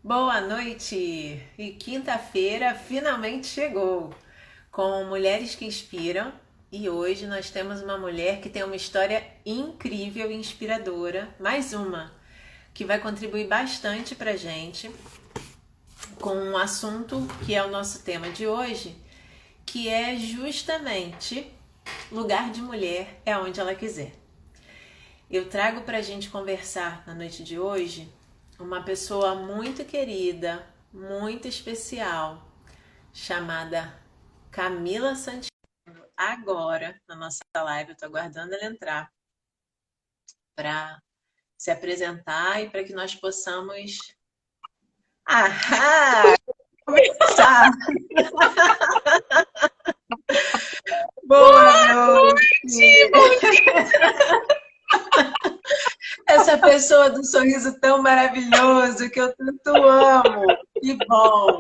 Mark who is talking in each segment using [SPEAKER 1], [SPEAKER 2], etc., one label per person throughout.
[SPEAKER 1] Boa noite! E quinta-feira finalmente chegou com Mulheres que Inspiram. E hoje nós temos uma mulher que tem uma história incrível e inspiradora, mais uma, que vai contribuir bastante para gente com um assunto que é o nosso tema de hoje, que é justamente lugar de mulher é onde ela quiser. Eu trago para a gente conversar na noite de hoje uma pessoa muito querida, muito especial, chamada Camila Santiago. Agora, na nossa live, eu estou aguardando ela entrar para se apresentar e para que nós possamos começar. Boa
[SPEAKER 2] Boa noite!
[SPEAKER 1] noite!
[SPEAKER 2] Bom dia!
[SPEAKER 1] Essa pessoa do sorriso tão maravilhoso que eu tanto amo. Que bom!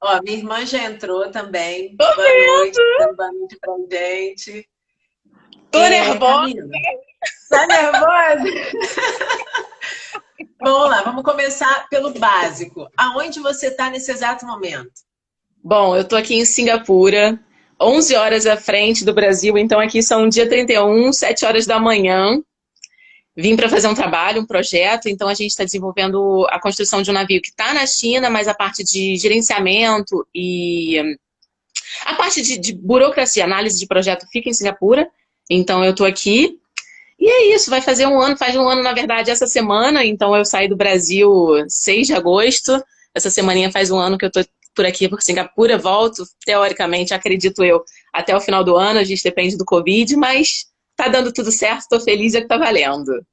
[SPEAKER 1] Ó, minha irmã já entrou também.
[SPEAKER 2] Tô
[SPEAKER 1] Boa noite,
[SPEAKER 2] vendo!
[SPEAKER 1] dando boa noite pra gente.
[SPEAKER 2] Tô nervosa.
[SPEAKER 1] Camila, tá nervosa? Vamos lá, vamos começar pelo básico. Aonde você está nesse exato momento?
[SPEAKER 2] Bom, eu tô aqui em Singapura, 11 horas à frente do Brasil, então aqui são dia 31, 7 horas da manhã. Vim para fazer um trabalho, um projeto, então a gente está desenvolvendo a construção de um navio que está na China, mas a parte de gerenciamento e a parte de burocracia, análise de projeto fica em Singapura. Então eu tô aqui. E é isso, vai fazer um ano, faz um ano, na verdade, essa semana, então eu saí do Brasil 6 de agosto, essa semaninha faz um ano que eu tô por aqui, por Singapura, volto, teoricamente, acredito eu, até o final do ano, a gente depende do Covid, mas tá dando tudo certo, tô feliz, é que tá valendo.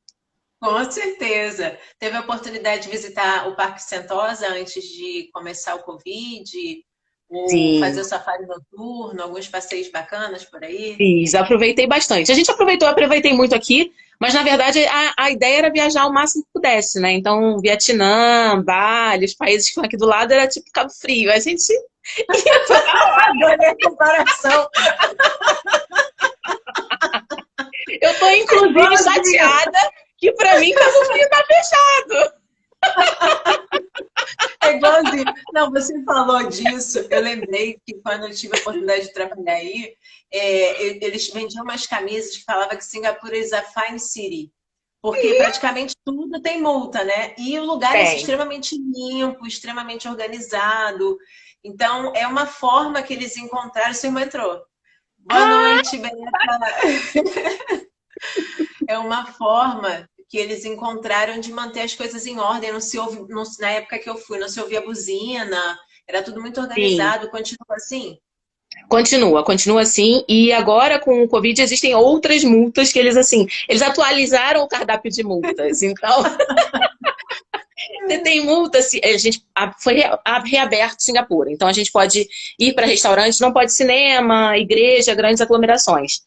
[SPEAKER 1] Com certeza. Teve a oportunidade de visitar o Parque Sentosa antes de começar o Covid, ou fazer
[SPEAKER 2] Sim,
[SPEAKER 1] o safari noturno, alguns passeios bacanas por aí?
[SPEAKER 2] fiz, aproveitei bastante. A gente aproveitou, aproveitei muito aqui, mas na verdade a ideia era viajar o máximo que pudesse, né? Então, Vietnã, Bali, os países que estão aqui do lado era tipo Cabo Frio. A gente ia toda hora.
[SPEAKER 1] Adorei a comparação.
[SPEAKER 2] Eu tô,
[SPEAKER 1] É
[SPEAKER 2] inclusive,
[SPEAKER 1] igualzinho.
[SPEAKER 2] chateada que pra mim Cabo Frio tá fechado.
[SPEAKER 1] É igualzinho. Não, você falou disso. Eu lembrei que quando eu tive a oportunidade de trabalhar aí, eles vendiam umas camisas que falava que Singapura is a fine city. Porque praticamente tudo tem multa, né? E o lugar é
[SPEAKER 2] Tem.
[SPEAKER 1] extremamente limpo, extremamente organizado. Então, é uma forma que eles encontraram. Seu irmão entrou. Boa
[SPEAKER 2] Ah,
[SPEAKER 1] noite, Beata. É uma forma que eles encontraram de manter as coisas em ordem. Não se ouve, na época que eu fui, não se ouvia buzina, era tudo muito
[SPEAKER 2] sim.
[SPEAKER 1] organizado. Continua assim?
[SPEAKER 2] Continua assim. E agora, com o Covid, existem outras multas que eles, assim, eles atualizaram o cardápio de multas. Então, você tem multa, a gente foi reaberto Singapura. Então, a gente pode ir para restaurantes, não pode cinema, igreja, grandes aglomerações.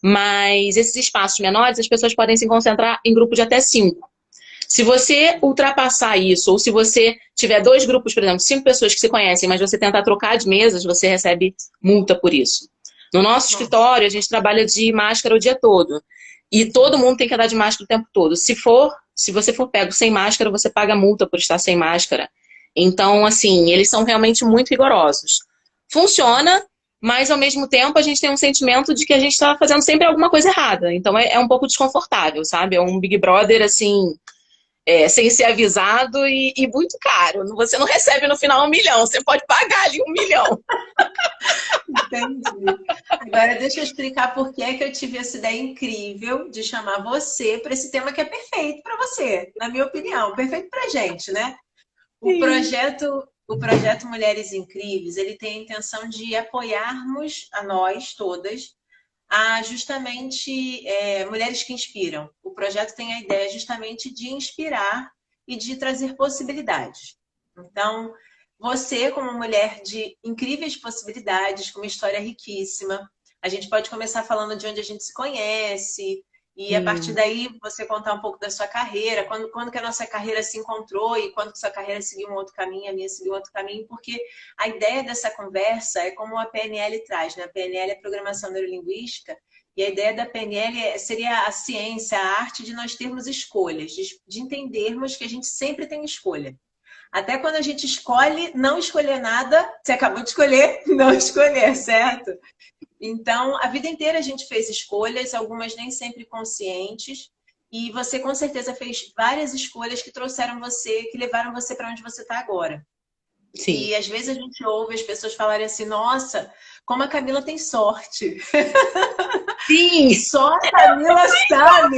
[SPEAKER 2] Mas esses espaços menores, as pessoas podem se concentrar em grupo de até 5. Se você ultrapassar isso, ou se você tiver dois grupos, por exemplo, 5 pessoas que se conhecem, mas você tentar trocar de mesas, você recebe multa por isso. No nosso
[SPEAKER 1] Nossa.
[SPEAKER 2] escritório, a gente trabalha de máscara o dia todo. E todo mundo tem que andar de máscara o tempo todo. Se você for pego sem máscara, você paga multa por estar sem máscara. Então, assim, eles são realmente muito rigorosos. Funciona, mas ao mesmo tempo a gente tem um sentimento de que a gente está fazendo sempre alguma coisa errada. Então é um pouco desconfortável, sabe? É um Big Brother, assim, sem ser avisado e muito caro. Você não recebe no final 1 milhão, você pode pagar ali 1 milhão.
[SPEAKER 1] Entendi. Agora deixa eu explicar por que é que eu tive essa ideia incrível de chamar você para esse tema que é perfeito para você, na minha opinião, perfeito para gente, né?
[SPEAKER 2] Sim.
[SPEAKER 1] O projeto Mulheres Incríveis, ele tem a intenção de apoiarmos a nós todas a justamente mulheres que inspiram. O projeto tem a ideia justamente de inspirar e de trazer possibilidades. Então, você, como mulher de incríveis possibilidades, com uma história riquíssima, a gente pode começar falando de onde a gente se conhece, e a partir
[SPEAKER 2] Sim.
[SPEAKER 1] daí você contar um pouco da sua carreira, quando que a nossa carreira se encontrou e quando que sua carreira seguiu um outro caminho, a minha seguiu um outro caminho, porque a ideia dessa conversa é como a PNL traz, né? A PNL é Programação Neurolinguística, e a ideia da PNL seria a ciência, a arte de nós termos escolhas, de entendermos que a gente sempre tem escolha. Até quando a gente escolhe não escolher nada, você acabou de escolher não escolher, certo? Então, a vida inteira a gente fez escolhas, algumas nem sempre conscientes, e você com certeza fez várias escolhas que trouxeram você, que levaram você para onde você está agora.
[SPEAKER 2] Sim.
[SPEAKER 1] E às vezes a gente ouve as pessoas falarem assim, nossa, como a Camila tem sorte.
[SPEAKER 2] Sim.
[SPEAKER 1] Só a Camila sabe.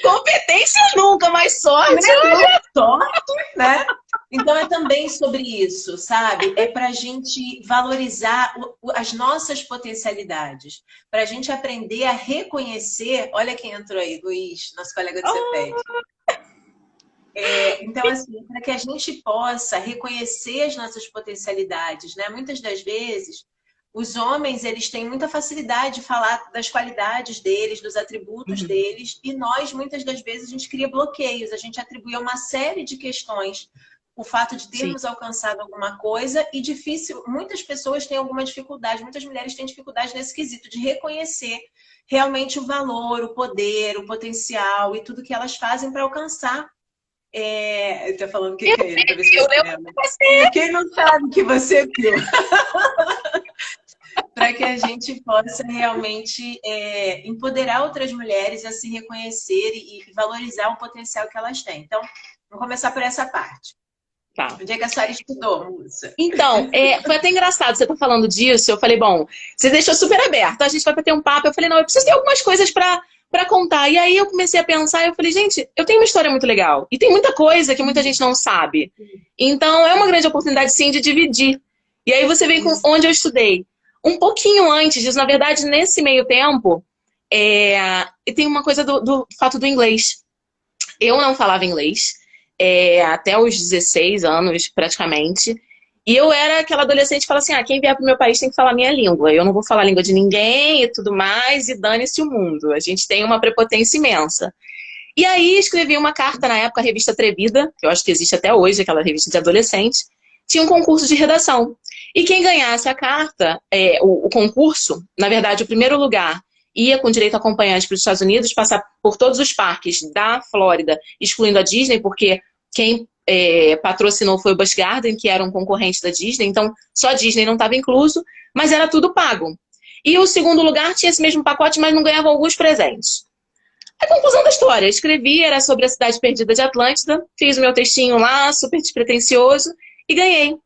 [SPEAKER 2] Competência nunca, mas sorte.
[SPEAKER 1] Sorte, né? Então é também sobre isso, sabe? É para a gente valorizar as nossas potencialidades, para a gente aprender a reconhecer. Olha quem entrou aí, Luiz, nosso colega de CEPED. Então, assim, para que a gente possa reconhecer as nossas potencialidades, né? Muitas das vezes, os homens, eles têm muita facilidade de falar das qualidades deles, dos atributos deles, e nós, muitas das vezes, a gente cria bloqueios, a gente atribui a uma série de questões o fato de termos alcançado alguma coisa e difícil, muitas pessoas têm alguma dificuldade, muitas mulheres têm dificuldade nesse quesito de reconhecer realmente o valor, o poder, o potencial e tudo que elas fazem para alcançar. Ele tá falando o que é ele, pra ver se você lembra. Quem não sabe que você viu. Para que a gente possa realmente empoderar outras mulheres a se reconhecer e valorizar o potencial que elas têm. Então, vamos começar por essa parte.
[SPEAKER 2] Tá.
[SPEAKER 1] Onde é que a senhora estudou, moça?
[SPEAKER 2] Então, foi até engraçado você tá falando disso. Eu falei, bom, você deixou super aberto, a gente vai ter um papo. Eu falei, não, eu preciso ter algumas coisas pra contar. E aí eu comecei a pensar, eu falei, gente, eu tenho uma história muito legal. E tem muita coisa que muita gente não sabe. Então, é uma grande oportunidade, sim, de dividir. E aí você vem com onde eu estudei. Um pouquinho antes disso, na verdade, nesse meio tempo, tem uma coisa do fato do inglês. Eu não falava inglês. Até os 16 anos, praticamente. E eu era aquela adolescente que fala assim, quem vier pro meu país tem que falar minha língua. Eu não vou falar a língua de ninguém e tudo mais, e dane-se o mundo. A gente tem uma prepotência imensa. E aí escrevi uma carta, na época, a revista Atrevida, que eu acho que existe até hoje, aquela revista de adolescente, tinha um concurso de redação. E quem ganhasse a carta, o concurso, na verdade, o primeiro lugar, ia com direito a acompanhante para os Estados Unidos, passar por todos os parques da Flórida, excluindo a Disney, porque quem patrocinou foi o Busch Garden, que era um concorrente da Disney, então só a Disney não estava incluso, mas era tudo pago. E o segundo lugar tinha esse mesmo pacote, mas não ganhava alguns presentes. A conclusão da história, escrevi, era sobre a cidade perdida de Atlântida, fiz o meu textinho lá, super despretensioso, e ganhei.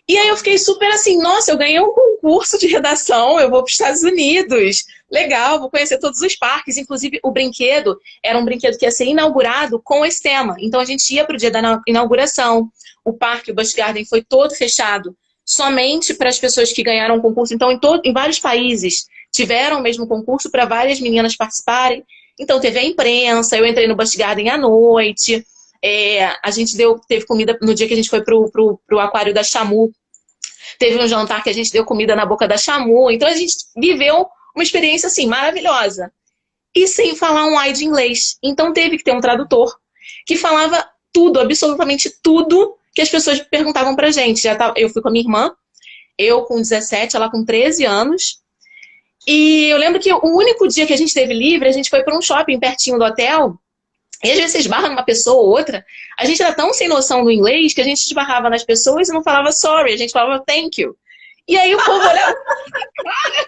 [SPEAKER 2] E aí eu fiquei super assim, nossa, eu ganhei um concurso de redação, eu vou para os Estados Unidos, legal, vou conhecer todos os parques, inclusive o brinquedo era um brinquedo que ia ser inaugurado com esse tema, então a gente ia para o dia da inauguração, o parque, o Busch Garden foi todo fechado, somente para as pessoas que ganharam o concurso, então em vários países tiveram o mesmo concurso para várias meninas participarem, então teve a imprensa, eu entrei no Busch Garden à noite, a gente teve comida no dia que a gente foi pro aquário da Shamu. Teve um jantar que a gente deu comida na boca da Shamu. Então a gente viveu uma experiência assim, maravilhosa. E sem falar um ai de inglês. Então teve que ter um tradutor que falava tudo, absolutamente tudo que as pessoas perguntavam pra gente. Eu fui com a minha irmã, eu com 17, ela com 13 anos. E eu lembro que o único dia que a gente teve livre, a gente foi para um shopping pertinho do hotel. E às vezes você esbarra numa pessoa ou outra, a gente era tão sem noção do inglês que a gente esbarrava nas pessoas e não falava sorry, a gente falava thank you. E aí o povo olhava, cara,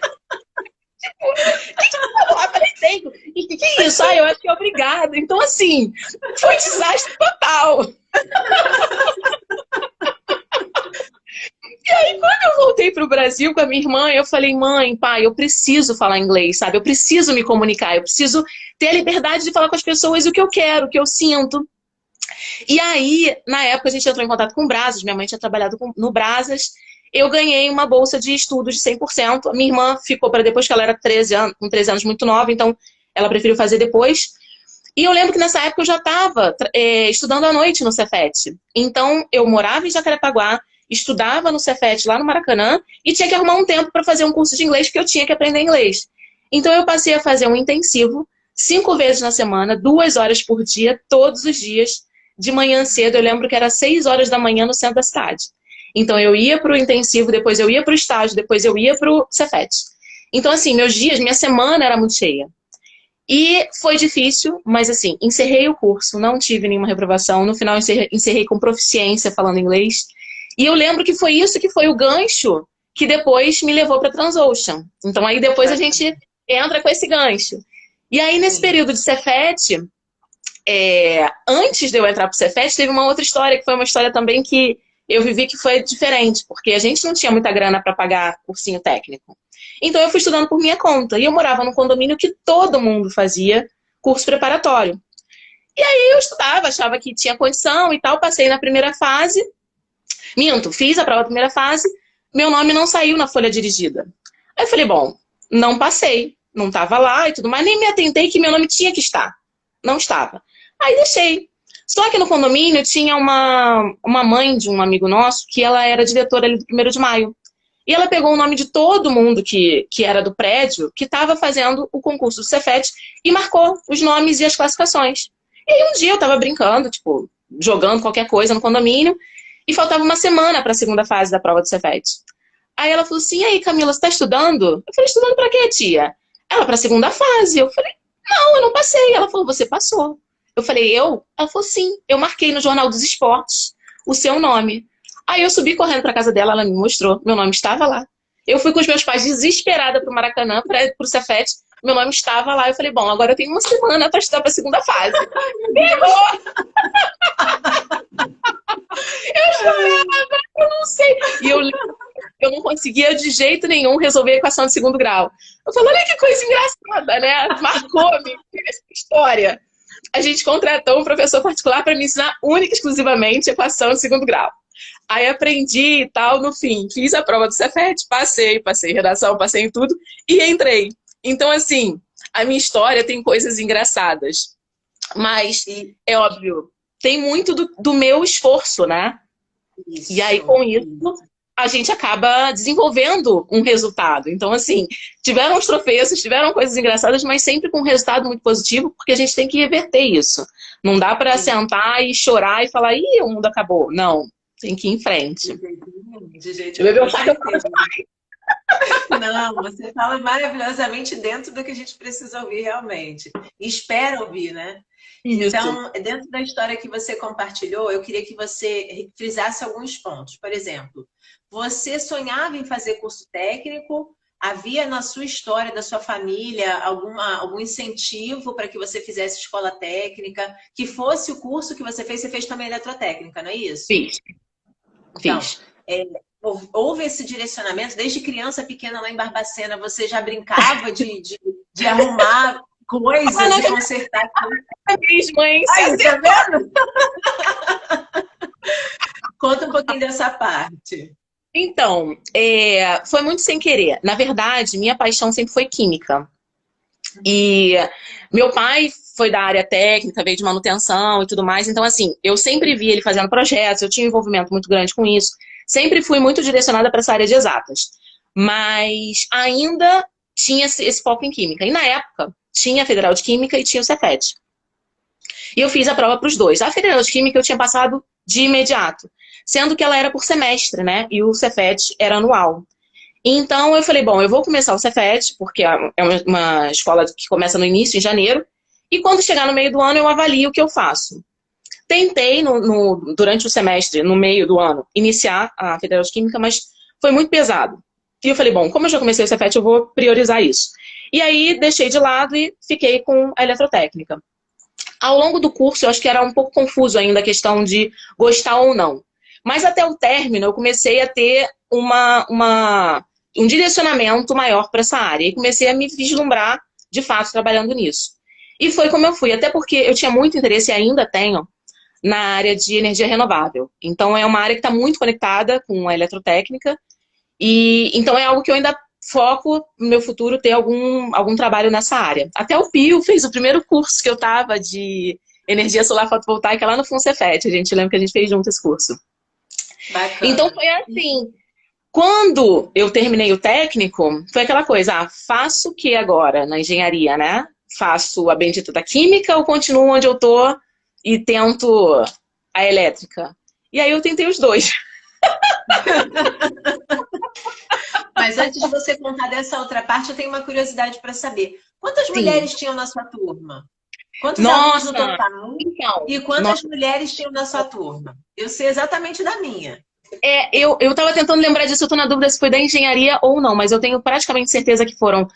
[SPEAKER 2] tipo, o que você falou? Eu falei thank you. E o que é isso? Eu acho que é obrigado. Então assim, foi um desastre total. E aí, quando eu voltei pro Brasil com a minha irmã, eu falei, mãe, pai, eu preciso falar inglês, sabe? Eu preciso me comunicar, eu preciso ter a liberdade de falar com as pessoas o que eu quero, o que eu sinto. E aí, na época, a gente entrou em contato com o Brasas, minha mãe tinha trabalhado no Brasas, eu ganhei uma bolsa de estudos de 100%, a minha irmã ficou para depois, que ela era com 13 anos muito nova, então ela preferiu fazer depois. E eu lembro que nessa época eu já estava estudando à noite no Cefet. Então, eu morava em Jacarepaguá, estudava no Cefet lá no Maracanã e tinha que arrumar um tempo para fazer um curso de inglês, porque eu tinha que aprender inglês. Então eu passei a fazer um intensivo 5 vezes na semana, 2 horas por dia, todos os dias, de manhã cedo. Eu lembro que era 6 horas da manhã no centro da cidade. Então eu ia para o intensivo, depois eu ia para o estágio, depois eu ia para o Cefet. Então assim, meus dias, minha semana era muito cheia. E foi difícil, mas assim, encerrei o curso, não tive nenhuma reprovação. No final, encerrei com proficiência falando inglês. E eu lembro que foi isso que foi o gancho que depois me levou para Transocean. Então aí depois a gente entra com esse gancho. E aí nesse período de Cefet, antes de eu entrar pro Cefet, teve uma outra história, que foi uma história também que eu vivi que foi diferente, porque a gente não tinha muita grana para pagar cursinho técnico. Então eu fui estudando por minha conta. E eu morava num condomínio que todo mundo fazia curso preparatório. E aí eu estudava, achava que tinha condição e tal, passei na primeira fase. Minto, fiz a prova da primeira fase, meu nome não saiu na folha dirigida. Aí eu falei, bom, não passei, não estava lá e tudo mais, nem me atentei que meu nome tinha que estar. Não estava. Aí deixei. Só que no condomínio tinha uma mãe de um amigo nosso que ela era diretora ali do 1º de Maio. E ela pegou o nome de todo mundo que era do prédio, que estava fazendo o concurso do Cefet, e marcou os nomes e as classificações. E aí um dia eu estava brincando, tipo, jogando qualquer coisa no condomínio, e faltava uma semana para a segunda fase da prova do Cefet. Aí ela falou assim, e aí Camila, você está estudando? Eu falei, estudando para quê, tia? Ela, para a segunda fase. Eu falei, não, eu não passei. Ela falou, você passou. Eu falei, eu? Ela falou, sim, eu marquei no Jornal dos Esportes o seu nome. Aí eu subi correndo para casa dela, ela me mostrou, meu nome estava lá. Eu fui com os meus pais desesperada para o Maracanã, para o Cefet, meu nome estava lá. Eu falei, bom, agora eu tenho uma semana para estudar para a segunda fase. Errou! Eu chorava, eu não sei. E eu não conseguia de jeito nenhum resolver a equação de 2º grau. Eu falei, olha que coisa engraçada, né? Marcou-me essa história. A gente contratou um professor particular para me ensinar única e exclusivamente a equação de 2º grau. Aí aprendi e tal, no fim, fiz a prova do Cefet, passei em redação, passei em tudo e entrei. Então, assim, a minha história tem coisas engraçadas. Mas, é óbvio, tem muito do meu esforço, né? Isso. E aí, com isso, a gente acaba desenvolvendo um resultado. Então, assim, tiveram os tropeços, tiveram coisas engraçadas, mas sempre com um resultado muito positivo, porque a gente tem que reverter isso. Não dá para sentar e chorar e falar, ih, o mundo acabou. Não, tem que ir em frente.
[SPEAKER 1] De jeito nenhum. Não, você fala maravilhosamente dentro do que a gente precisa ouvir realmente. E espera ouvir, né? Isso. Então, dentro da história que você compartilhou, eu queria que você frisasse alguns pontos. Por exemplo, você sonhava em fazer curso técnico? Havia na sua história, da sua família, algum incentivo para que você fizesse escola técnica? Que fosse o curso que você fez também eletrotécnica, não é isso?
[SPEAKER 2] Fiz.
[SPEAKER 1] Então, houve esse direcionamento? Desde criança pequena lá em Barbacena, você já brincava de arrumar coisas e consertar tudo?
[SPEAKER 2] Mãe,
[SPEAKER 1] aí, tá vendo? Conta um pouquinho dessa parte.
[SPEAKER 2] Então, foi muito sem querer. Na verdade, minha paixão sempre foi química. E meu pai foi da área técnica, veio de manutenção e tudo mais. Então, assim, eu sempre vi ele fazendo projetos, eu tinha um envolvimento muito grande com isso. Sempre fui muito direcionada para essa área de exatas. Mas ainda tinha esse foco em química. E na época, tinha a Federal de Química e tinha o Cefet. E eu fiz a prova para os dois. A Federal de Química eu tinha passado de imediato, sendo que ela era por semestre, né? E o Cefet era anual. Então eu falei, bom, eu vou começar o Cefet, porque é uma escola que começa no início, em janeiro, e quando chegar no meio do ano eu avalio o que eu faço. Tentei, durante o semestre, no meio do ano, iniciar a Federal de Química, mas foi muito pesado. E eu falei, bom, como eu já comecei o Cefet, eu vou priorizar isso. E aí deixei de lado e fiquei com a eletrotécnica. Ao longo do curso, eu acho que era um pouco confuso ainda a questão de gostar ou não. Mas até o término, eu comecei a ter um direcionamento maior para essa área. E comecei a me vislumbrar, de fato, trabalhando nisso. E foi como eu fui. Até porque eu tinha muito interesse, e ainda tenho, na área de energia renovável. Então, é uma área que está muito conectada com a eletrotécnica. E então, é algo que eu ainda foco no meu futuro ter algum trabalho nessa área. Até o Pio fez o primeiro curso que eu estava de energia solar fotovoltaica lá no FUNCEFET. A gente lembra que a gente fez junto esse curso. Bacana. Então foi assim, quando eu terminei o técnico, foi aquela coisa, faço o que agora na engenharia, né? Faço a bendita da química ou continuo onde eu tô e tento a elétrica? E aí eu tentei os dois.
[SPEAKER 1] Mas antes de você contar dessa outra parte, eu tenho uma curiosidade para saber. Quantas
[SPEAKER 2] Sim.
[SPEAKER 1] mulheres tinham na sua turma? Quantos alunos no
[SPEAKER 2] Nossa!
[SPEAKER 1] total?
[SPEAKER 2] Então,
[SPEAKER 1] E quantas mulheres tinham na sua turma? Eu sei exatamente da minha.
[SPEAKER 2] eu tava tentando lembrar disso, eu tô na dúvida se foi da engenharia ou não, mas eu tenho praticamente certeza que foram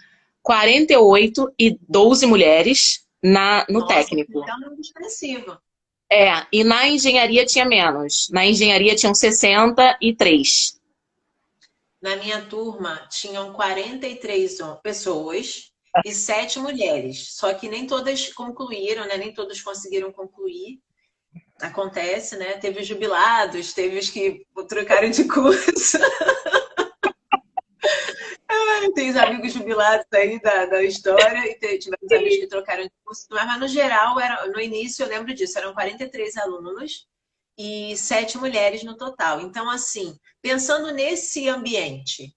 [SPEAKER 2] 48 e 12 mulheres no
[SPEAKER 1] Nossa,
[SPEAKER 2] técnico.
[SPEAKER 1] então é muito expressivo.
[SPEAKER 2] E na engenharia tinha menos. Na engenharia tinham 63.
[SPEAKER 1] Na minha turma tinham 43 pessoas e 7 mulheres. Só que nem todas concluíram, né? Nem todos conseguiram concluir. Acontece, né? Teve os jubilados, teve os que trocaram de curso. Tem os amigos jubilados aí da história e tivemos amigos que trocaram de curso. Mas no geral, no início, eu lembro disso, eram 43 alunos e 7 mulheres no total. Então, assim, pensando nesse ambiente,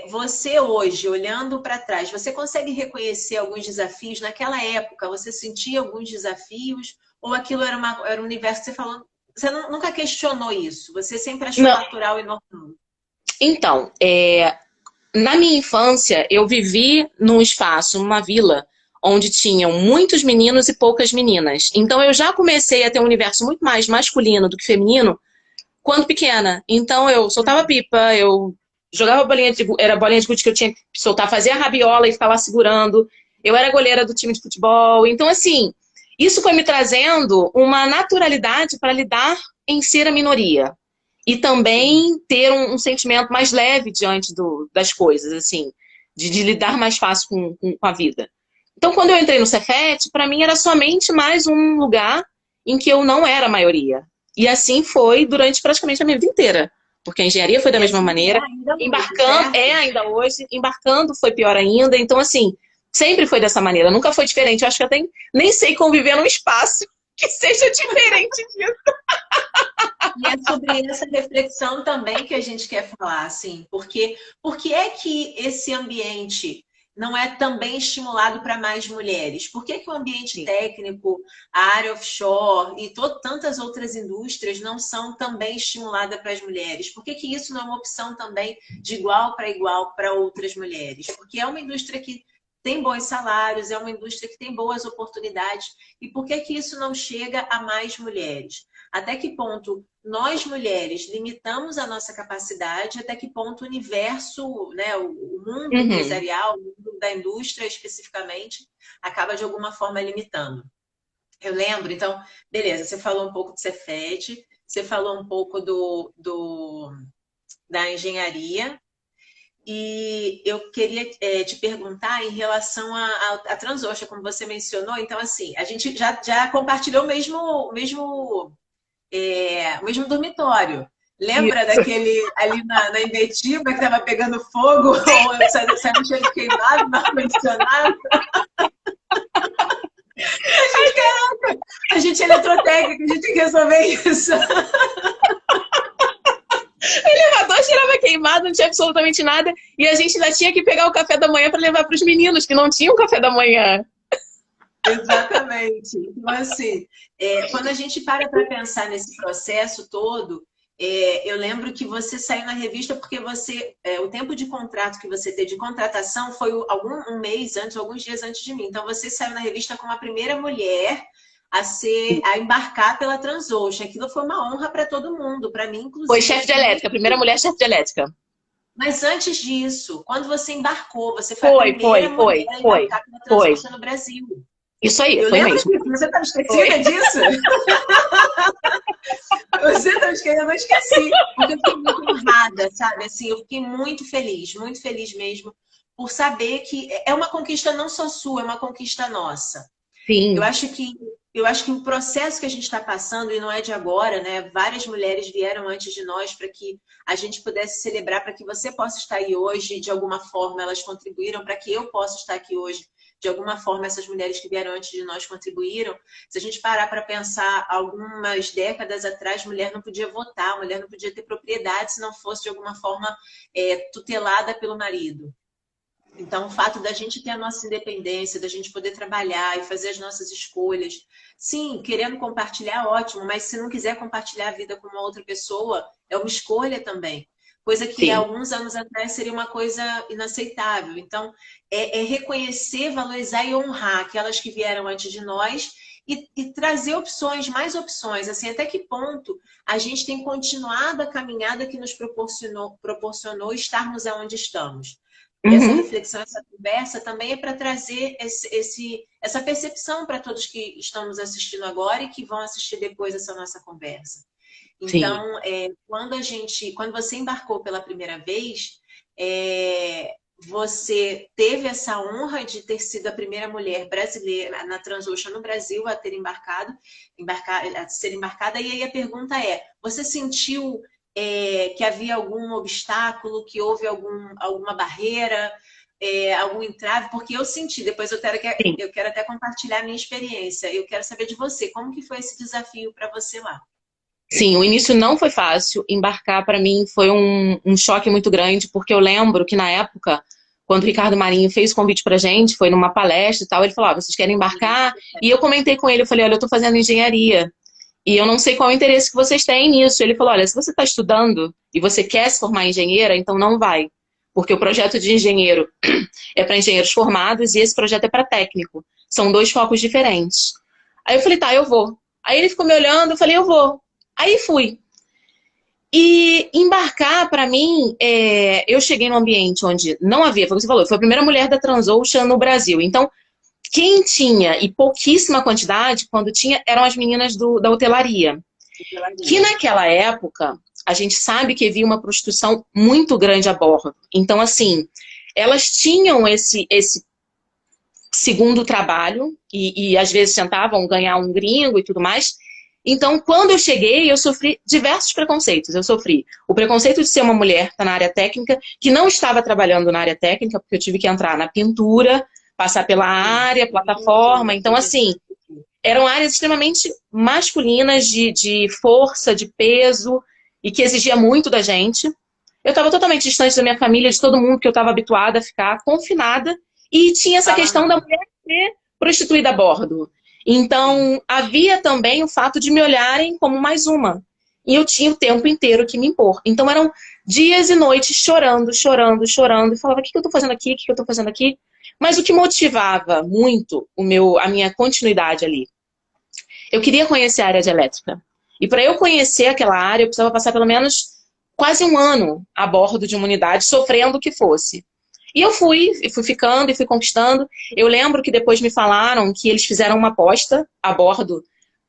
[SPEAKER 1] você hoje, olhando para trás, você consegue reconhecer alguns desafios? Naquela época, você sentia alguns desafios? Ou aquilo era um universo que você falou, você nunca questionou isso? Você sempre achou
[SPEAKER 2] Não,
[SPEAKER 1] natural e normal?
[SPEAKER 2] então, na minha infância, eu vivi num espaço, numa vila, onde tinham muitos meninos e poucas meninas. Então eu já comecei a ter um universo muito mais masculino do que feminino quando pequena. Então eu soltava pipa, eu jogava bolinha de, era bolinha de gude que eu tinha que soltar, fazia rabiola e ficava lá segurando. Eu era goleira do time de futebol. Então, assim, isso foi me trazendo uma naturalidade para lidar em ser a minoria. E
[SPEAKER 1] Sim.
[SPEAKER 2] também ter um sentimento mais leve diante das coisas, assim, de lidar mais fácil com a vida. Então, quando eu entrei no Cefet, para mim era somente mais um lugar em que eu não era a maioria. E assim foi durante praticamente a minha vida inteira. Porque a engenharia foi da
[SPEAKER 1] E
[SPEAKER 2] mesma
[SPEAKER 1] assim é
[SPEAKER 2] maneira.
[SPEAKER 1] ainda hoje,
[SPEAKER 2] Embarcando,
[SPEAKER 1] certo?
[SPEAKER 2] ainda hoje. Embarcando foi pior ainda. Então, assim, sempre foi dessa maneira. Nunca foi diferente. Eu acho que eu nem sei conviver num espaço que seja diferente disso.
[SPEAKER 1] E é sobre essa reflexão também que a gente quer falar, assim, porque é que esse ambiente não é também estimulado para mais mulheres? Por que que o ambiente
[SPEAKER 2] Sim.
[SPEAKER 1] técnico, a área offshore e tantas outras indústrias não são também estimuladas para as mulheres? Por que que isso não é uma opção também de igual para outras mulheres? Porque é uma indústria que tem bons salários, é uma indústria que tem boas oportunidades. E por que que isso não chega a mais mulheres? Até que ponto nós, mulheres, limitamos a nossa capacidade, até que ponto o universo, né, o mundo
[SPEAKER 2] Uhum.
[SPEAKER 1] empresarial, o mundo da indústria especificamente, acaba de alguma forma limitando. Eu lembro, então, beleza, você falou um pouco do Cefet, você falou um pouco da engenharia, e eu queria te perguntar em relação à Transocean, como você mencionou. Então, assim, a gente já compartilhou o mesmo dormitório. Lembra
[SPEAKER 2] Isso.
[SPEAKER 1] daquele ali na Invetiva que estava pegando fogo, ou saiu cheio de queimado no ar-condicionado? Caraca, a gente é eletrotécnica, a gente tem que resolver isso.
[SPEAKER 2] O elevador cheirava queimado, não tinha absolutamente nada. E a gente ainda tinha que pegar o café da manhã para levar para os meninos, que não tinham café da manhã.
[SPEAKER 1] Exatamente. Então, assim, quando a gente para pensar nesse processo todo, eu lembro que você saiu na revista porque o tempo de contrato que você teve de contratação foi um mês antes, alguns dias antes de mim. Então, você saiu na revista como a primeira mulher a embarcar pela Transocean. Aquilo foi uma honra para todo mundo, para mim,
[SPEAKER 2] Foi
[SPEAKER 1] inclusive. Eu
[SPEAKER 2] chefe de
[SPEAKER 1] fiquei muito
[SPEAKER 2] elétrica, a primeira
[SPEAKER 1] feliz.
[SPEAKER 2] mulher chefe de elétrica.
[SPEAKER 1] Mas antes disso, quando você embarcou, você foi a
[SPEAKER 2] Foi,
[SPEAKER 1] primeira
[SPEAKER 2] foi,
[SPEAKER 1] mulher
[SPEAKER 2] foi,
[SPEAKER 1] a
[SPEAKER 2] foi,
[SPEAKER 1] embarcar pela
[SPEAKER 2] foi.
[SPEAKER 1] Transocean no Brasil.
[SPEAKER 2] Isso aí,
[SPEAKER 1] Eu
[SPEAKER 2] foi
[SPEAKER 1] lembro
[SPEAKER 2] mesmo.
[SPEAKER 1] disso. Você estava
[SPEAKER 2] Foi.
[SPEAKER 1] esquecida disso? Você estava esquecida, eu não esqueci. Porque eu fiquei muito honrada, sabe? Assim, eu fiquei muito feliz mesmo, por saber que é uma conquista não só sua, é uma conquista nossa. Eu
[SPEAKER 2] Sim.
[SPEAKER 1] acho que eu acho que o processo que a gente está passando, e não é de agora, né? Várias mulheres vieram antes de nós para que a gente pudesse celebrar, para que você possa estar aí hoje, de alguma forma elas contribuíram para que eu possa estar aqui hoje. De alguma forma, essas mulheres que vieram antes de nós contribuíram. Se a gente parar para pensar, algumas décadas atrás, mulher não podia votar, mulher não podia ter propriedade se não fosse, de alguma forma, tutelada pelo marido. Então, o fato da gente ter a nossa independência, da gente poder trabalhar e fazer as nossas escolhas, sim, querendo compartilhar, ótimo, mas se não quiser compartilhar a vida com uma outra pessoa, é uma escolha também. coisa que há
[SPEAKER 2] Sim.
[SPEAKER 1] alguns anos atrás seria uma coisa inaceitável. Então, é reconhecer, valorizar e honrar aquelas que vieram antes de nós e trazer opções, mais opções. Assim, até que ponto a gente tem continuado a caminhada que nos proporcionou estarmos aonde estamos. Essa
[SPEAKER 2] Uhum.
[SPEAKER 1] reflexão, essa conversa também é para trazer essa percepção para todos que estão nos assistindo agora e que vão assistir depois essa nossa conversa.
[SPEAKER 2] Sim.
[SPEAKER 1] Então, quando você embarcou pela primeira vez, você teve essa honra de ter sido a primeira mulher brasileira na Transocean no Brasil a ter a ser embarcada. E aí a pergunta é: você sentiu que havia algum obstáculo, que houve alguma barreira, algum entrave? Porque eu senti, depois
[SPEAKER 2] Sim.
[SPEAKER 1] eu quero até compartilhar a minha experiência. Eu quero saber de você, como que foi esse desafio para você lá?
[SPEAKER 2] Sim, o início não foi fácil. Embarcar para mim foi um choque muito grande, porque eu lembro que na época, quando o Ricardo Marinho fez o convite pra gente, foi numa palestra e tal, ele falou: vocês querem embarcar? E eu comentei com ele, eu falei: olha, eu tô fazendo engenharia. E eu não sei qual é o interesse que vocês têm nisso. Ele falou: olha, se você está estudando e você quer se formar engenheira, então não vai. Porque o projeto de engenheiro é para engenheiros formados e esse projeto é para técnico. São dois focos diferentes. Aí eu falei: tá, eu vou. Aí ele ficou me olhando, eu falei: eu vou. Aí fui. E embarcar, para mim, eu cheguei num ambiente onde não havia, foi o que você falou, foi a primeira mulher da Transocean no Brasil. Então, quem tinha, e pouquíssima quantidade, quando tinha, eram as meninas da hotelaria. Que naquela época, a gente sabe que havia uma prostituição muito grande a bordo. Então, assim, elas tinham esse segundo trabalho e às vezes tentavam ganhar um gringo e tudo mais. Então, quando eu cheguei, eu sofri diversos preconceitos. Eu sofri o preconceito de ser uma mulher que está na área técnica, que não estava trabalhando na área técnica, porque eu tive que entrar na pintura, passar pela área, plataforma. Então, assim, eram áreas extremamente masculinas, de força, de peso, e que exigia muito da gente. Eu estava totalmente distante da minha família, de todo mundo que eu estava habituada a ficar confinada, e tinha essa
[SPEAKER 1] Fala
[SPEAKER 2] questão da
[SPEAKER 1] não.
[SPEAKER 2] mulher ser prostituída a bordo.
[SPEAKER 1] Sim.
[SPEAKER 2] Então, havia também o fato de me olharem como mais uma. E eu tinha o tempo inteiro que me impor. Então, eram dias e noites chorando, chorando, chorando, e falava: o que eu estou fazendo aqui? O que eu estou fazendo aqui? Mas o que motivava muito a minha continuidade ali, eu queria conhecer a área de elétrica. E para eu conhecer aquela área, eu precisava passar pelo menos quase um ano a bordo de uma unidade, sofrendo o que fosse. E eu fui ficando e fui conquistando. Eu lembro que depois me falaram que eles fizeram uma aposta a bordo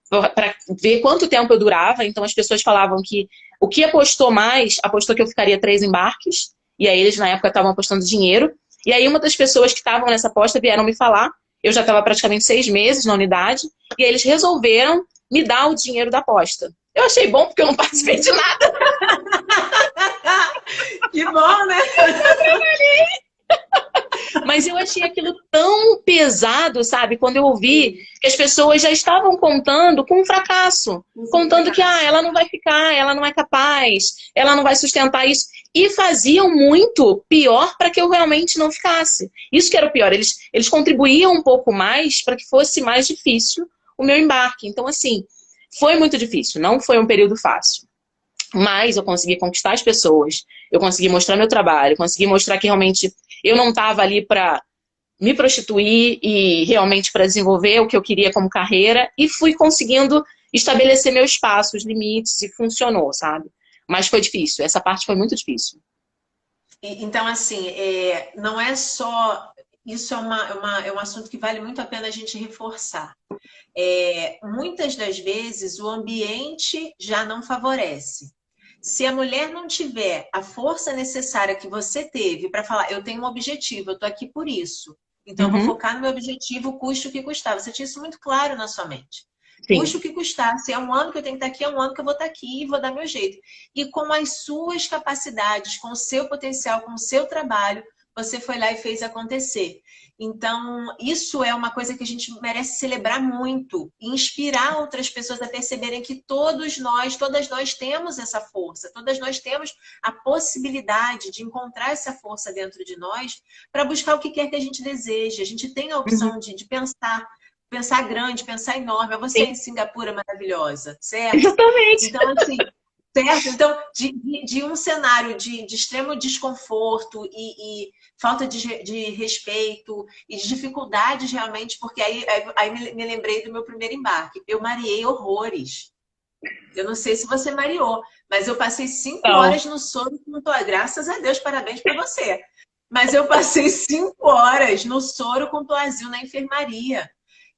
[SPEAKER 2] para ver quanto tempo eu durava. Então as pessoas falavam que o que apostou mais, apostou que eu ficaria 3 embarques. E aí eles na época estavam apostando dinheiro. E aí uma das pessoas que estavam nessa aposta vieram me falar. Eu já estava praticamente 6 meses na unidade. E aí eles resolveram me dar o dinheiro da aposta. Eu achei bom porque eu não participei de nada.
[SPEAKER 1] Que bom, né?
[SPEAKER 2] Mas eu achei aquilo tão pesado, sabe? Quando eu ouvi que as pessoas já estavam contando com um fracasso. Contando que ela não vai ficar, ela não é capaz, ela não vai sustentar isso. E faziam muito pior para que eu realmente não ficasse. Isso que era o pior. Eles contribuíam um pouco mais para que fosse mais difícil o meu embarque. Então, assim, foi muito difícil. Não foi um período fácil. Mas eu consegui conquistar as pessoas, eu consegui mostrar meu trabalho, consegui mostrar que realmente eu não estava ali para me prostituir e realmente para desenvolver o que eu queria como carreira, e fui conseguindo estabelecer meu espaço, os limites, e funcionou, sabe? Mas foi difícil, essa parte foi muito difícil.
[SPEAKER 1] Então, assim, não é só. Isso é um assunto que vale muito a pena a gente reforçar. Muitas das vezes o ambiente já não favorece. Se a mulher não tiver a força necessária que você teve para falar: eu tenho um objetivo, eu estou aqui por isso, então eu vou
[SPEAKER 2] Uhum,
[SPEAKER 1] focar no meu objetivo, custe o que custar. Você tinha isso muito claro na sua mente.
[SPEAKER 2] sim.
[SPEAKER 1] Custe o que custar. Se é um ano que eu tenho que estar aqui, é um ano que eu vou estar aqui e vou dar meu jeito. E com as suas capacidades, com o seu potencial, com o seu trabalho, você foi lá e fez acontecer. Então, isso é uma coisa que a gente merece celebrar muito e inspirar outras pessoas a perceberem que todas nós temos essa força, todas nós temos a possibilidade de encontrar essa força dentro de nós para buscar o que quer que a gente deseje. A gente tem a
[SPEAKER 2] Uhum,
[SPEAKER 1] opção de pensar grande, pensar enorme. Você
[SPEAKER 2] sim.
[SPEAKER 1] em Singapura maravilhosa, certo?
[SPEAKER 2] Exatamente.
[SPEAKER 1] Então, assim, Certo? Então, de um cenário de extremo desconforto e falta de respeito e de dificuldades realmente, porque aí me lembrei do meu primeiro embarque. Eu mareei horrores. Eu não sei se você mareou, mas eu passei 5 horas no soro com toalha. Graças a Deus, parabéns para você. Mas eu passei 5 horas no soro com toazil na enfermaria.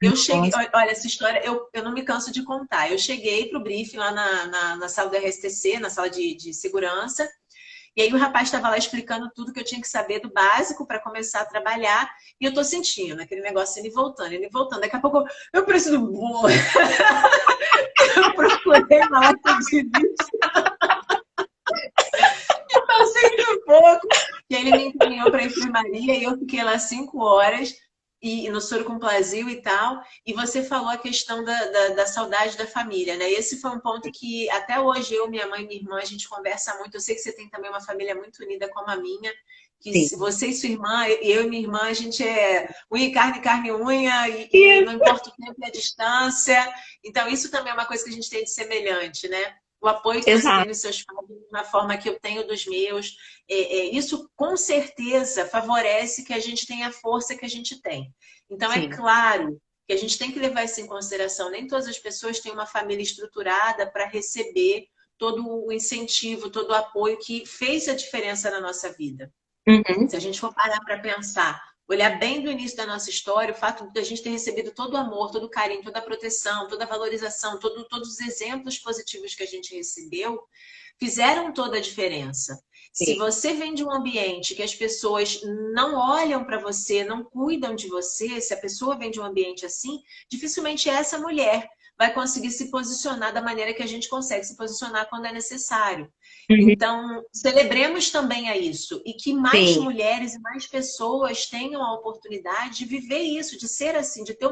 [SPEAKER 1] Eu cheguei,
[SPEAKER 2] Nossa.
[SPEAKER 1] olha, essa história eu não me canso de contar. Eu cheguei para o briefing lá na sala do RSTC, na sala de segurança, e aí o rapaz estava lá explicando tudo que eu tinha que saber do básico para começar a trabalhar, e eu tô sentindo aquele negócio ele voltando, ele voltando. Daqui a pouco eu preciso. Eu procurei uma lata de lixo e passei um pouco. E aí ele me encaminhou para a enfermaria e eu fiquei lá 5 horas e no soro com plasio e tal. E você falou a questão da saudade da família, né? Esse foi um ponto que até hoje eu, minha mãe e minha irmã, a gente conversa muito. Eu sei que você tem também uma família muito unida como a minha, que
[SPEAKER 2] Sim.
[SPEAKER 1] você e sua irmã, eu e minha irmã, a gente é unha e carne, carne e unha, e não importa o tempo e a distância. Então, isso também é uma coisa que a gente tem de semelhante, né? O apoio que você tem
[SPEAKER 2] Exato.
[SPEAKER 1] dos seus pais, na forma que eu tenho dos meus, isso com certeza favorece que a gente tenha a força que a gente tem. Então, é
[SPEAKER 2] Sim.
[SPEAKER 1] claro que a gente tem que levar isso em consideração. Nem todas as pessoas têm uma família estruturada para receber todo o incentivo, todo o apoio que fez a diferença na nossa vida.
[SPEAKER 2] Uhum.
[SPEAKER 1] Se a gente for parar para pensar, olhar bem do início da nossa história, o fato de a gente ter recebido todo o amor, todo o carinho, toda a proteção, toda a valorização, todos os exemplos positivos que a gente recebeu, fizeram toda a diferença. Se
[SPEAKER 2] Sim.
[SPEAKER 1] você vem de um ambiente que as pessoas não olham para você, não cuidam de você, se a pessoa vem de um ambiente assim, dificilmente essa mulher vai conseguir se posicionar da maneira que a gente consegue se posicionar quando é necessário.
[SPEAKER 2] Uhum.
[SPEAKER 1] Então, celebremos também a isso e que mais
[SPEAKER 2] Sim.
[SPEAKER 1] mulheres e mais pessoas tenham a oportunidade de viver isso, de ser assim, de ter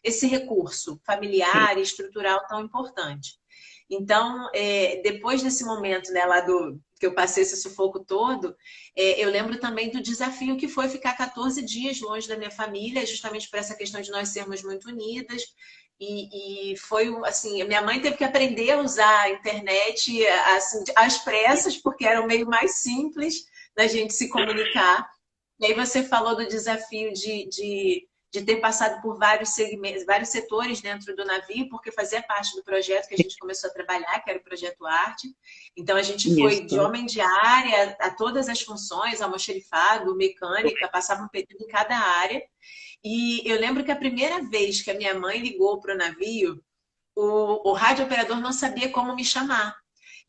[SPEAKER 1] esse recurso
[SPEAKER 2] Sim.
[SPEAKER 1] familiar e estrutural tão importante. Então, depois desse momento, né, lá do que eu passei esse sufoco todo, eu lembro também do desafio que foi ficar 14 dias longe da minha família, justamente por essa questão de nós sermos muito unidas. E foi assim, minha mãe teve que aprender a usar a internet assim, às pressas, porque era o meio mais simples da gente se comunicar. E aí você falou do desafio de ter passado por vários segmentos, vários setores dentro do navio, porque fazia parte do projeto que a gente começou a trabalhar, que era o Projeto Arte. Então a gente foi de
[SPEAKER 2] Isso.
[SPEAKER 1] homem de área a todas as funções, almoxerifado, mecânica, passava um período em cada área. E eu lembro que a primeira vez que a minha mãe ligou para o navio, o rádio operador não sabia como me chamar.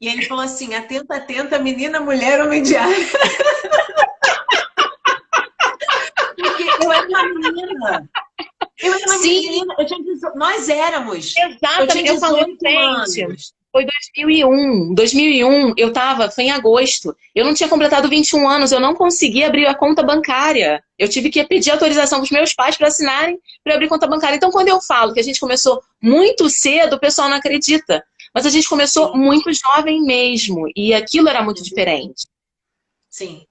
[SPEAKER 1] E ele falou assim: atenta, atenta, menina, mulher, homem de área. Porque eu era uma menina. Eu era uma
[SPEAKER 2] Sim,
[SPEAKER 1] menina, nós éramos. Eu tinha
[SPEAKER 2] exatamente. Eu falo,
[SPEAKER 1] 18
[SPEAKER 2] gente,
[SPEAKER 1] anos.
[SPEAKER 2] foi 2001. 2001, foi em agosto. Eu não tinha completado 21 anos, eu não conseguia abrir a conta bancária. Eu tive que pedir autorização dos meus pais para assinarem para abrir conta bancária. Então, quando eu falo que a gente começou muito cedo, o pessoal não acredita. Mas a gente começou
[SPEAKER 1] Sim,
[SPEAKER 2] muito jovem mesmo, e aquilo era muito diferente.
[SPEAKER 1] sim.